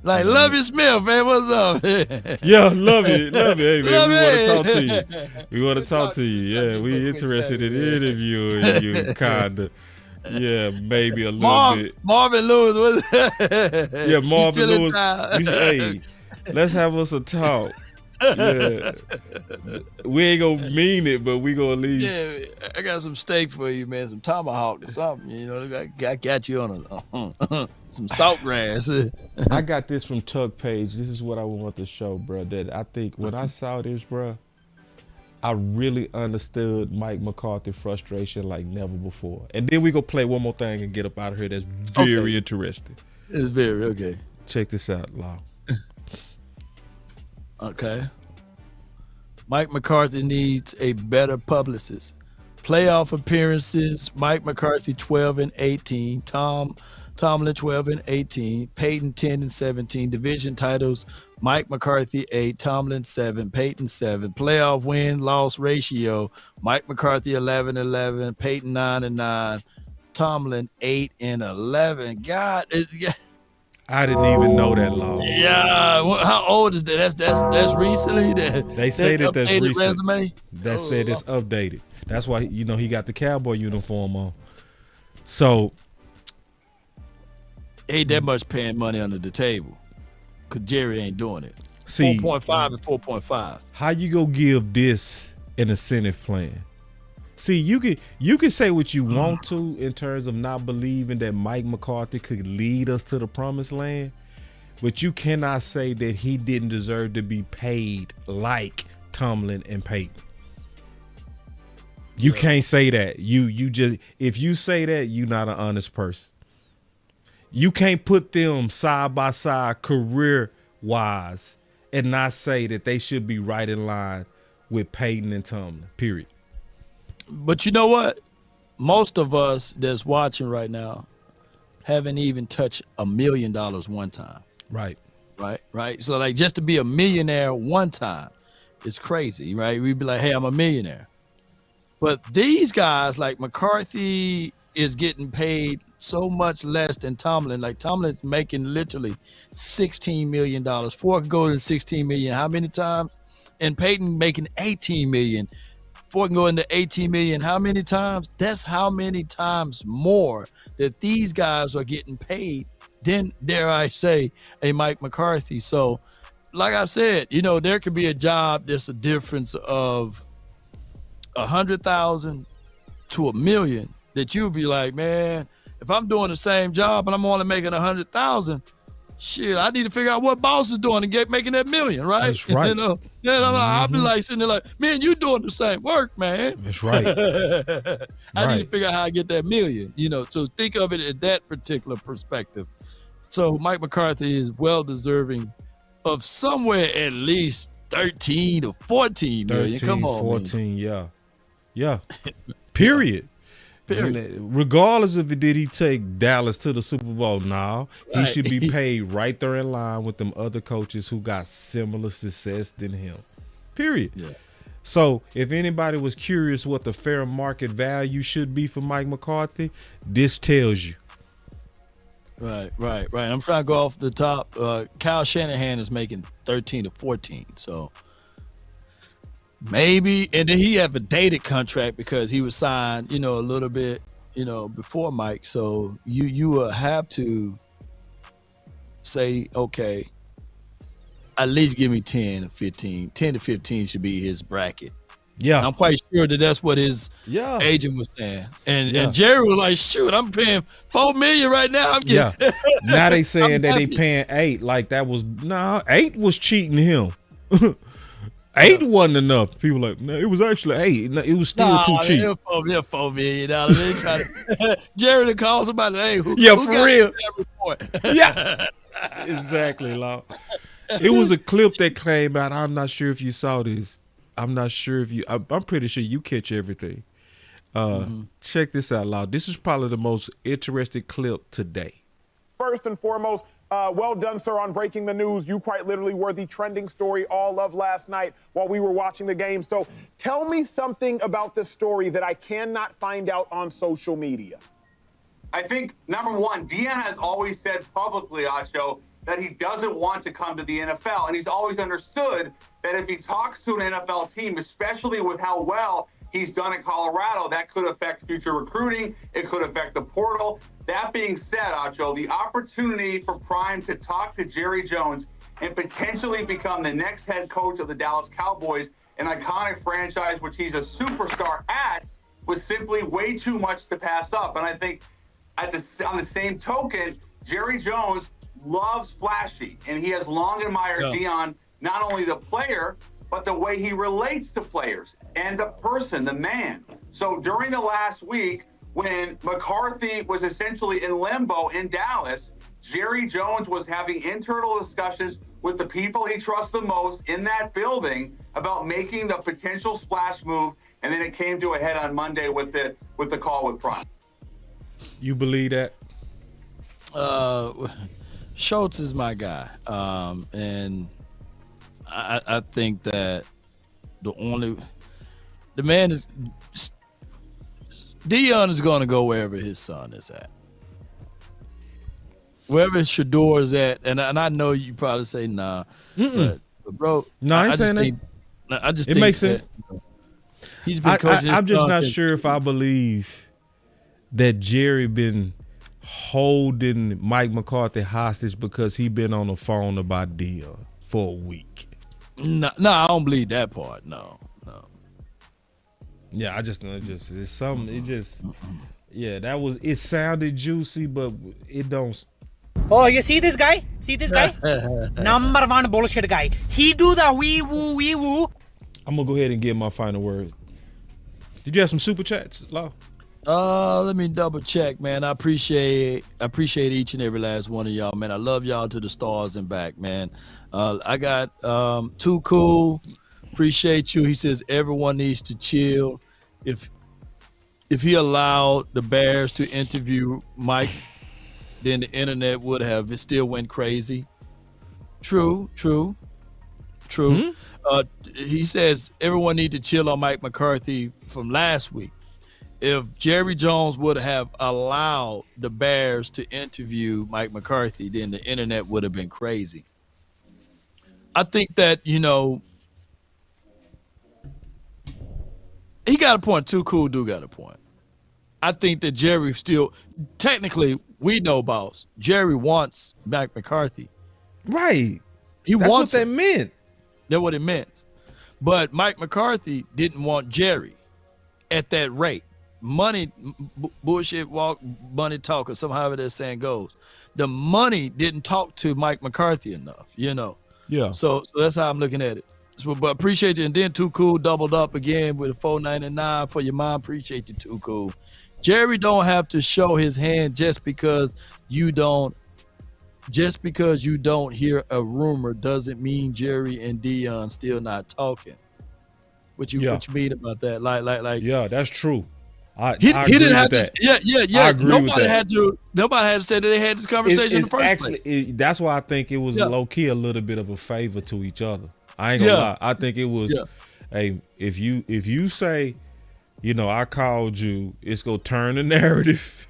Like Lovey Smith, man, what's up? Yeah, love it. Hey, man, we want to talk to you. We want to talk to you. Yeah, we interested in interviewing you, kinda. Yeah, maybe a little bit. Marvin Lewis was. Yeah, Marvin Lewis. Hey, let's have us a talk. Yeah. We ain't gonna mean it, but we gonna leave. Yeah, I got some steak for you, man. Some tomahawk or something. You know, I got you on some saltgrass. I got this from Tuck Page. This is what I want to show, bro. That I think when I saw this, bro, I really understood Mike McCarthy frustration like never before. And then we go play one more thing and get up out of here. That's very interesting. It's very okay. Check this out, Law. Okay. Mike McCarthy needs a better publicist. Playoff appearances, Mike McCarthy 12-18, Tomlin 12-18, Peyton 10-17, division titles, Mike McCarthy 8, Tomlin 7, Peyton 7, playoff win-loss ratio, Mike McCarthy 11-11, Peyton 9-9, Tomlin 8-11. God, I didn't even know that, Law. Yeah, how old is that? That's recently. They say that's recent. Resume. That said it's updated. That's why he got the Cowboy uniform on. So ain't that much paying money under the table, cause Jerry ain't doing it. See, 4.5 and 4.5. How you go give this an incentive plan? See, you can say what you want to in terms of not believing that Mike McCarthy could lead us to the promised land, but you cannot say that he didn't deserve to be paid like Tomlin and Peyton. You can't say that. You just, if you say that, you're not an honest person. You can't put them side by side career-wise and not say that they should be right in line with Peyton and Tomlin, period. But you know what? Most of us that's watching right now haven't even touched $1 million one time. Right. So, like, just to be a millionaire one time is crazy, right? We'd be like, hey, I'm a millionaire. But these guys, like McCarthy, is getting paid so much less than Tomlin. Like, Tomlin's making literally $16 million. Ford can go to $16 million how many times? And Peyton making $18 million. Ford can go into $18 million how many times? That's how many times more that these guys are getting paid than, dare I say, a Mike McCarthy. So, like I said, there could be a job that's a difference of 100,000 to $1 million that you'd be like, man, if I'm doing the same job and I'm only making 100,000, shit, I need to figure out what boss is doing to making that $1 million, right? That's right. I'll be like sitting there like, man, you doing the same work, man. That's right. I need to figure out how I get that $1 million, so think of it in that particular perspective. So Mike McCarthy is well deserving of somewhere at least 13 or 14 million. Come on, 14, man. Yeah. Period. Regardless of it, did he take Dallas to the Super Bowl? No. He should be paid right there in line with them other coaches who got similar success than him. Period. Yeah. So if anybody was curious what the fair market value should be for Mike McCarthy, this tells you. Right. I'm trying to go off the top. Kyle Shanahan is making 13 to 14. So maybe, and then he have a dated contract because he was signed, a little bit, before Mike. So you will have to say, okay, at least give me 10 to 15. 10 to 15 should be his bracket. Yeah. And I'm quite sure that's what his agent was saying. And Jerry was like, shoot, I'm paying $4 million right now. I'm getting Now they saying that they paying 8. Like that was 8 was cheating him. 8 wasn't enough. People like, no, it was actually 8. No, it was still too cheap. $4 million. Jerry calls somebody, hey, who for real. That report? Yeah. Exactly, Law. It was a clip that came out. I'm not sure if you saw this. I'm not sure if you. I'm pretty sure you catch everything. Check this out, Law. This is probably the most interesting clip today. First and foremost, well done, sir, on breaking the news. You quite literally were the trending story all of last night while we were watching the game. So tell me something about this story that I cannot find out on social media. I think, number one, Dion has always said publicly, Acho, that he doesn't want to come to the NFL. And he's always understood that if he talks to an NFL team, especially with how well he's done at Colorado, that could affect future recruiting. It could affect the portal. That being said, Acho, the opportunity for Prime to talk to Jerry Jones and potentially become the next head coach of the Dallas Cowboys, an iconic franchise which he's a superstar at, was simply way too much to pass up. And I think on the same token, Jerry Jones loves flashy, and he has long admired Dion, not only the player, but the way he relates to players and the person, the man. So during the last week, when McCarthy was essentially in limbo in Dallas, Jerry Jones was having internal discussions with the people he trusts the most in that building about making the potential splash move, and then it came to a head on Monday with the call with Prime. You believe that? Schultz is my guy, and I think that the man is Dion is going to go wherever his son is at, wherever Shador is at, and I know you probably say nah, but bro, no, I just think it makes sense. He's been coaching. I'm just not sure if I believe that Jerry been holding Mike McCarthy hostage because he been on the phone about Dion for a week. No, I don't believe that part. No. Yeah, I just know it's something. It just it sounded juicy, but it don't. Oh, you see this guy? Number one bullshit guy. He do the wee woo. I'm gonna go ahead and get my final word. Did you have some super chats, Law? Let me double check, man. I appreciate each and every last one of y'all, man. I love y'all to the stars and back, man. I got Too Cool. Appreciate you. He says everyone needs to chill. If he allowed the Bears to interview Mike, then the internet would have. It still went crazy. True. He says everyone need to chill on Mike McCarthy from last week. If Jerry Jones would have allowed the Bears to interview Mike McCarthy, then the internet would have been crazy. I think that, he got a point. Too Cool do got a point. I think that Jerry still, technically, we know, boss, Jerry wants Mike McCarthy. Right. He That's wants what that meant. That's what it meant. But Mike McCarthy didn't want Jerry at that rate. Money, bullshit walk, money talk, or somehow that saying goes. The money didn't talk to Mike McCarthy enough, Yeah. So that's how I'm looking at it. So, but appreciate you. And then Too Cool doubled up again with a $4.99 for your mom. Appreciate you, Too Cool. Jerry don't have to show his hand just because you don't hear a rumor doesn't mean Jerry and Dion still not talking. What you mean about that? Like yeah, that's true. He didn't have that. Yeah. I agree Nobody with that. Nobody had to say that they had this conversation in the first place. That's why I think it was low key a little bit of a favor to each other. I ain't gonna lie. I think it was. Hey, if you say, I called you, it's gonna turn the narrative.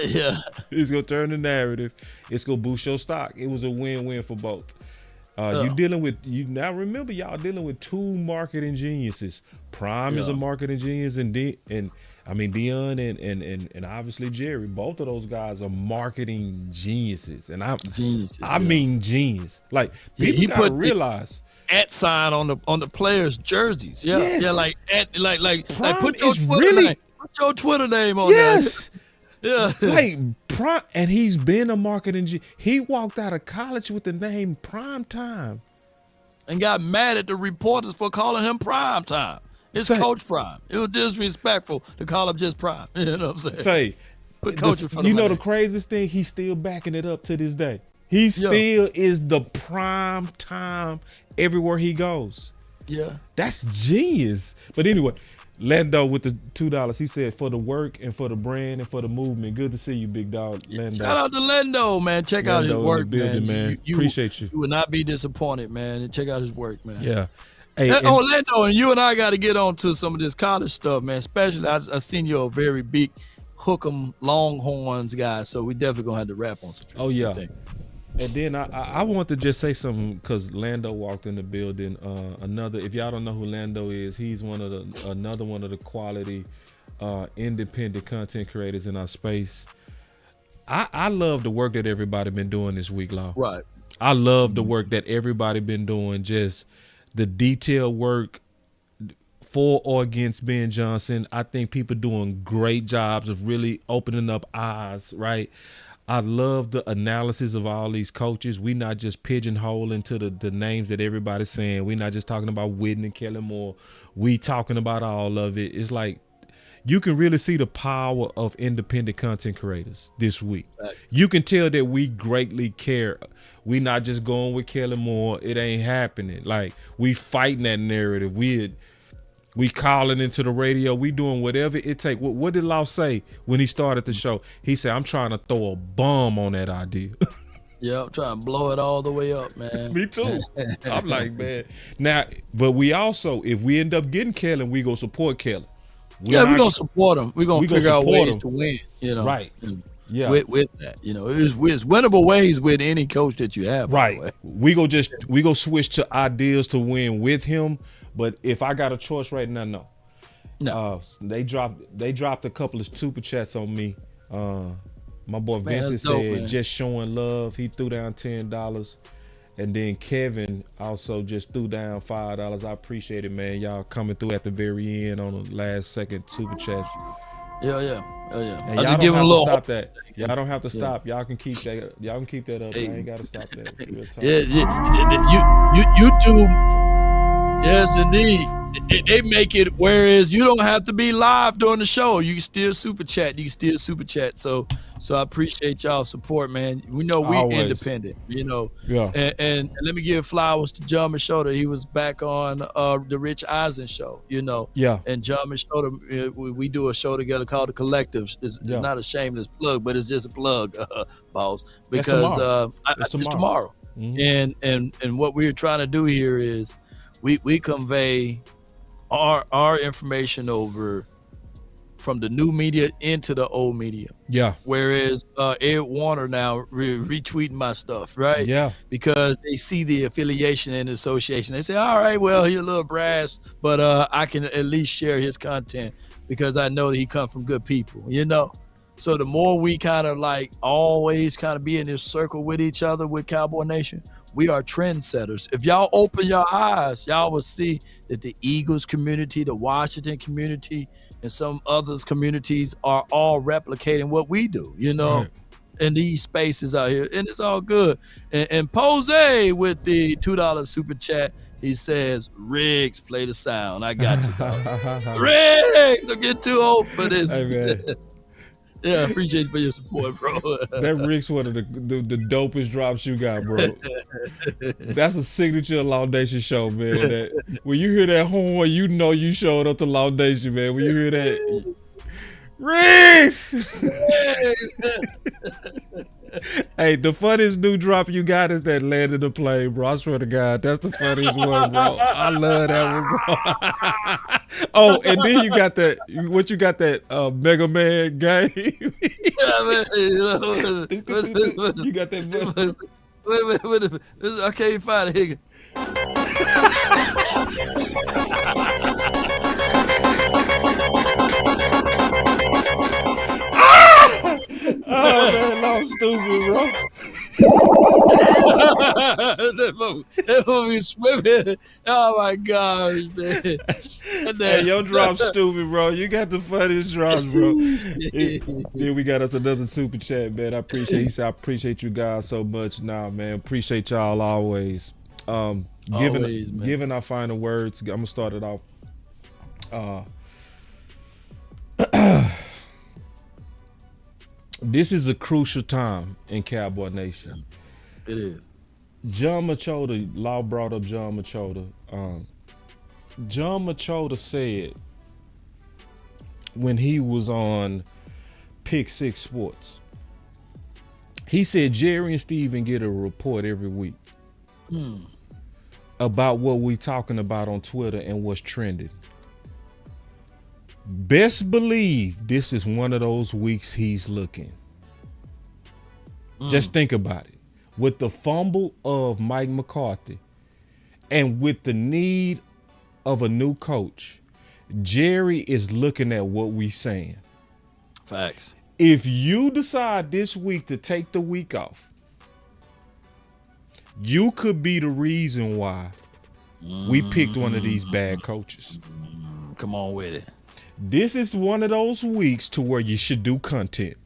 Yeah, it's gonna turn the narrative. It's gonna boost your stock. It was a win-win for both. Now remember, y'all dealing with two marketing geniuses. Prime is a marketing genius, and Dion and obviously Jerry. Both of those guys are marketing geniuses, and I mean genius. Like people gotta realize. @ sign on the players' jerseys. Yeah, yes. Yeah, like put your Twitter name on there. Yes. Yeah. Like Prime, and he's been a marketing he walked out of college with the name Prime Time. And got mad at the reporters for calling him Prime Time. It's Coach Prime. It was disrespectful to call him just Prime. You know what I'm saying? Put Coach in front of the craziest thing, he's still backing it up to this day. He still is the Prime Time everywhere he goes. Yeah. That's genius. But anyway, Lando with the $2. He said, for the work and for the brand and for the movement. Good to see you, big dog. Lando. Shout out to Lando, man. Check out his work, man. You appreciate you. You will not be disappointed, man. And check out his work, man. Yeah. Hey, Lando, and you and I got to get on to some of this college stuff, man. Especially, I seen you a very big Hook'em Longhorns guy, so we definitely going to have to wrap on some. Oh, yeah. And then I want to just say something because Lando walked in the building. If y'all don't know who Lando is, he's another one of the quality independent content creators in our space. I love the work that everybody been doing this week, Law. Right. I love the work that everybody been doing, just the detailed work for or against Ben Johnson. I think people doing great jobs of really opening up eyes, right? I love the analysis of all these coaches. We not just pigeonholing to the names that everybody's saying. We not just talking about Witten and Kellen Moore. We talking about all of it. It's like you can really see the power of independent content creators this week. Right. You can tell that we greatly care. We not just going with Kellen Moore. It ain't happening. Like we fighting that narrative. We calling into the radio. We doing whatever it take. What did Law say when he started the show? He said, I'm trying to throw a bomb on that idea. Yeah, I'm trying to blow it all the way up, man. Me too. I'm like, man. Now, but we also, if we end up getting Kellen, we go support Kellen. We're going to support him. We're going to figure out ways to win, Right. Yeah. With that, it's winnable ways with any coach that you have. Right. We go switch to ideas to win with him. But if I got a choice right now, no. They dropped a couple of super chats on me. My boy Vincent said just showing love. He threw down $10, and then Kevin also just threw down $5. I appreciate it, man. Y'all coming through at the very end on the last second super chats. Yeah. And y'all don't have to stop that. Y'all don't have to stop. Y'all can keep that. Y'all can keep that up. I ain't got to stop that. Yeah. YouTube. Yes, indeed. they make it whereas you don't have to be live during the show. You can still super chat. So I appreciate y'all support, man. We know we're independent, Yeah. And let me give flowers to John Machota. He was back on the Rich Eisen show, Yeah. And John Machota, we do a show together called The Collective. It's not a shameless plug, but it's just a plug, boss. Because it's tomorrow. Mm-hmm. And what we're trying to do here is we convey our information over from the new media into the old media. Yeah. Whereas Ed Warner now retweeting my stuff, right? Yeah. Because they see the affiliation and association. They say, all right, well, he's a little brash, but I can at least share his content because I know that he comes from good people, So the more we kind of like always kind of be in this circle with each other with Cowboy Nation, we are trendsetters. If y'all open your eyes, y'all will see that the Eagles community, the Washington community, and some others communities are all replicating what we do, Right. in these spaces out here. And it's all good. And Pose with the $2 super chat, he says, Riggs, play the sound. I got you, dog. Riggs, I'm getting too old for this. Hey, man. Yeah, I appreciate you for your support, bro. That Rick's one of the dopest drops you got, bro. That's a signature Laudation show, man. That when you hear that horn, you showed up to Laudation, man. When you hear that, Riggs! Hey, the funniest new drop you got is that landed the plane, bro. I swear to God, that's the funniest one, bro. I love that one, bro. Oh, and then you got that Mega Man game. Yeah, man. You got that. Wait. I can't find it. Oh man, I'm stupid, bro. that movie swimming. Oh my gosh, man. Hey, your drop's stupid, bro. You got the funniest drops, bro. Then we got us another super chat, man. I appreciate you guys so much. Nah, man, appreciate y'all always. Giving our final words. I'm gonna start it off. This is a crucial time in Cowboy Nation. It is. John Machota, Law brought up John Machota. John Machota said when he was on Pick Six Sports, he said Jerry and Steven get a report every week about what we talking about on Twitter and what's trending. Best believe this is one of those weeks he's looking. Just think about it. With the fumble of Mike McCarthy and with the need of a new coach, Jerry is looking at what we saying. Facts. If you decide this week to take the week off, you could be the reason why we picked one of these bad coaches. Come on with it. This is one of those weeks to where you should do content.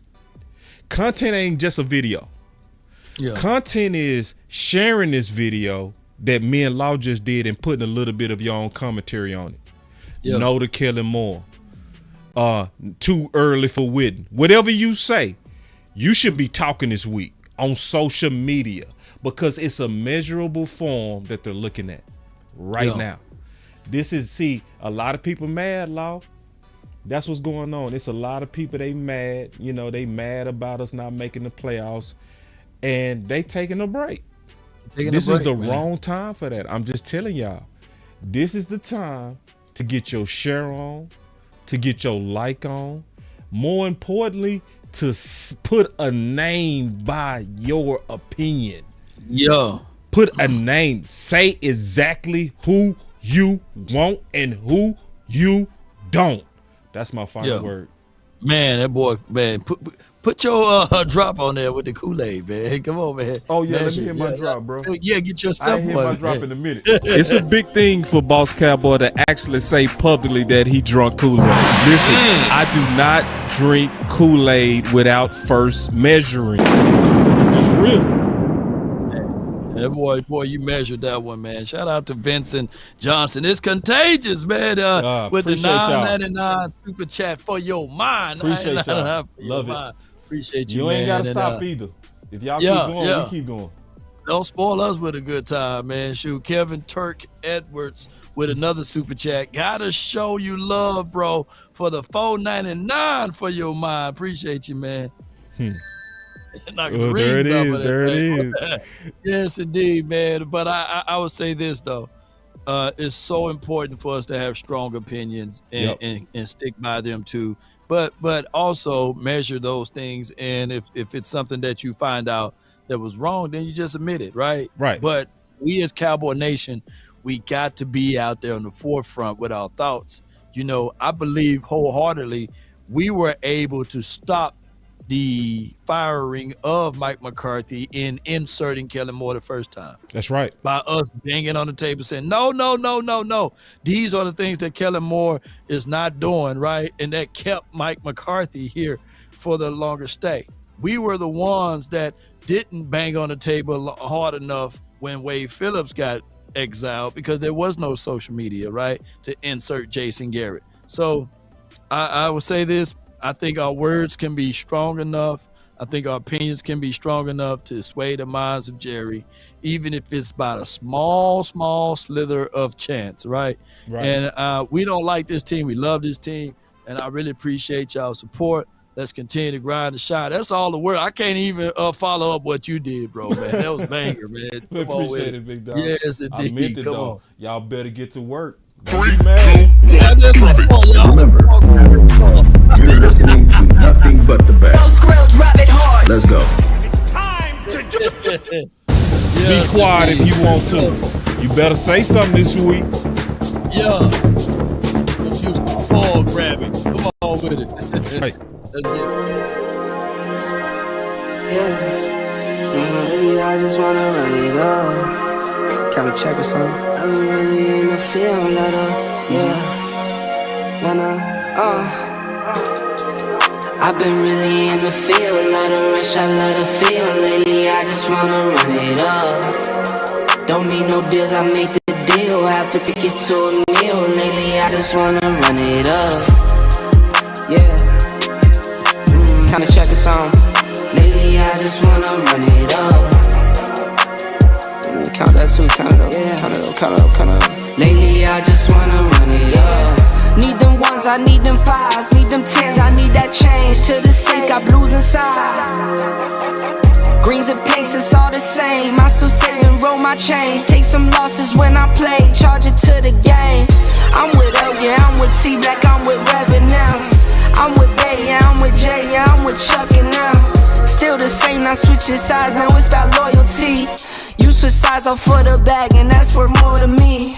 Content ain't just a video. Yeah. Content is sharing this video that me and Law just did and putting a little bit of your own commentary on it. Yeah. No to Kellen more. Too early for Witten. Whatever you say, you should be talking this week on social media because it's a measurable form that they're looking at right now. This is, see, a lot of people mad, Law. That's what's going on. It's a lot of people, they mad. They mad about us not making the playoffs. And they taking a break. This is the wrong time for that. I'm just telling y'all. This is the time to get your share on, to get your like on. More importantly, to put a name by your opinion. Yeah. Put a name. Say exactly who you want and who you don't. That's my final word. Man, that boy, man, put your drop on there with the Kool-Aid, man. Come on, man. Oh, yeah, man, let me hit my drop, bro. Yeah, get your stuff on. I hit my drop in a minute. It's a big thing for Boss Cowboy to actually say publicly that he drunk Kool-Aid. Listen, I do not drink Kool-Aid without first measuring. It's real. That boy, you measured that one, man. Shout out to Vincent Johnson. It's contagious, man. With the $9.99 super chat for your mind. Appreciate y'all. Love it. Appreciate you, You man. ain't got to stop either. If y'all keep going, we keep going. Don't spoil us with a good time, man. Shoot, Kevin Turk Edwards with another super chat. Gotta show you love, bro, for the $4.99 for your mind. Appreciate you, man. There it is. There it is. Yes, indeed, man. But I would say this, though. It's so important for us to have strong opinions and stick by them, too. But also measure those things. And if it's something that you find out that was wrong, then you just admit it, right? Right. But we as Cowboy Nation, we got to be out there on the forefront with our thoughts. You know, I believe wholeheartedly we were able to stop the firing of Mike McCarthy in inserting Kellen Moore the first time. That's right. By us banging on the table saying, no. These are the things that Kellen Moore is not doing, right? And that kept Mike McCarthy here for the longer stay. We were the ones that didn't bang on the table hard enough when Wade Phillips got exiled because there was no social media, right, to insert Jason Garrett. So I would say this. I think our words can be strong enough. I think our opinions can be strong enough to sway the minds of Jerry, even if it's about a small slither of chance, right? And we don't like this team. We love this team, and I really appreciate y'all's support. Let's continue to grind the shot. That's all the word. I can't even follow up what you did, bro, man. That was banger, man. Appreciate it, big dog. Yes, indeed. I meant it, Come though. on. Y'all better get to work. Remember, you're listening to nothing but the best. Let's go. It's time to Be quiet if you want to. You better say something this week. Yeah. Let's use the ball grabbing. Come on with it. Let's get it. Yeah, I just wanna run it up. Count a check or something. I've been really in the field, let up. Yeah. I've been really in the field, let her rush, I let her feel. Lately, I just wanna run it up. Don't need no deals, I make the deal. Have to get to a meal. Lately, I just wanna run it up. Yeah. Kinda check the song. Lately, I just wanna run it up. Count that too, count it up. Yeah. Count it up. Lately, I just wanna run it up. Need them ones, I need them fives, need them tens, I need that change to the safe, got blues inside. Greens and pinks, it's all the same. I still save and roll my change. Take some losses when I play, charge it to the game. I'm with L, yeah, I'm with T Black, I'm with Revan now. I'm with Bay, yeah, I'm with Jay, yeah, I'm with Chuck and now. Still the same, not switching sides, now it's about loyalty. You switch sides off for the bag, and that's worth more to me.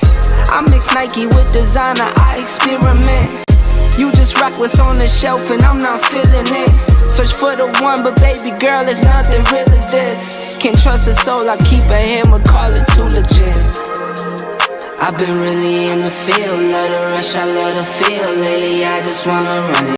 I mix Nike with designer, I experiment. You just rock what's on the shelf and I'm not feeling it. Search for the one, but baby girl, it's nothing real as this. Can't trust a soul, I keep a hammer, call it too legit. I've been really in the field, let her rush, I let her feel. Lately I just wanna run it.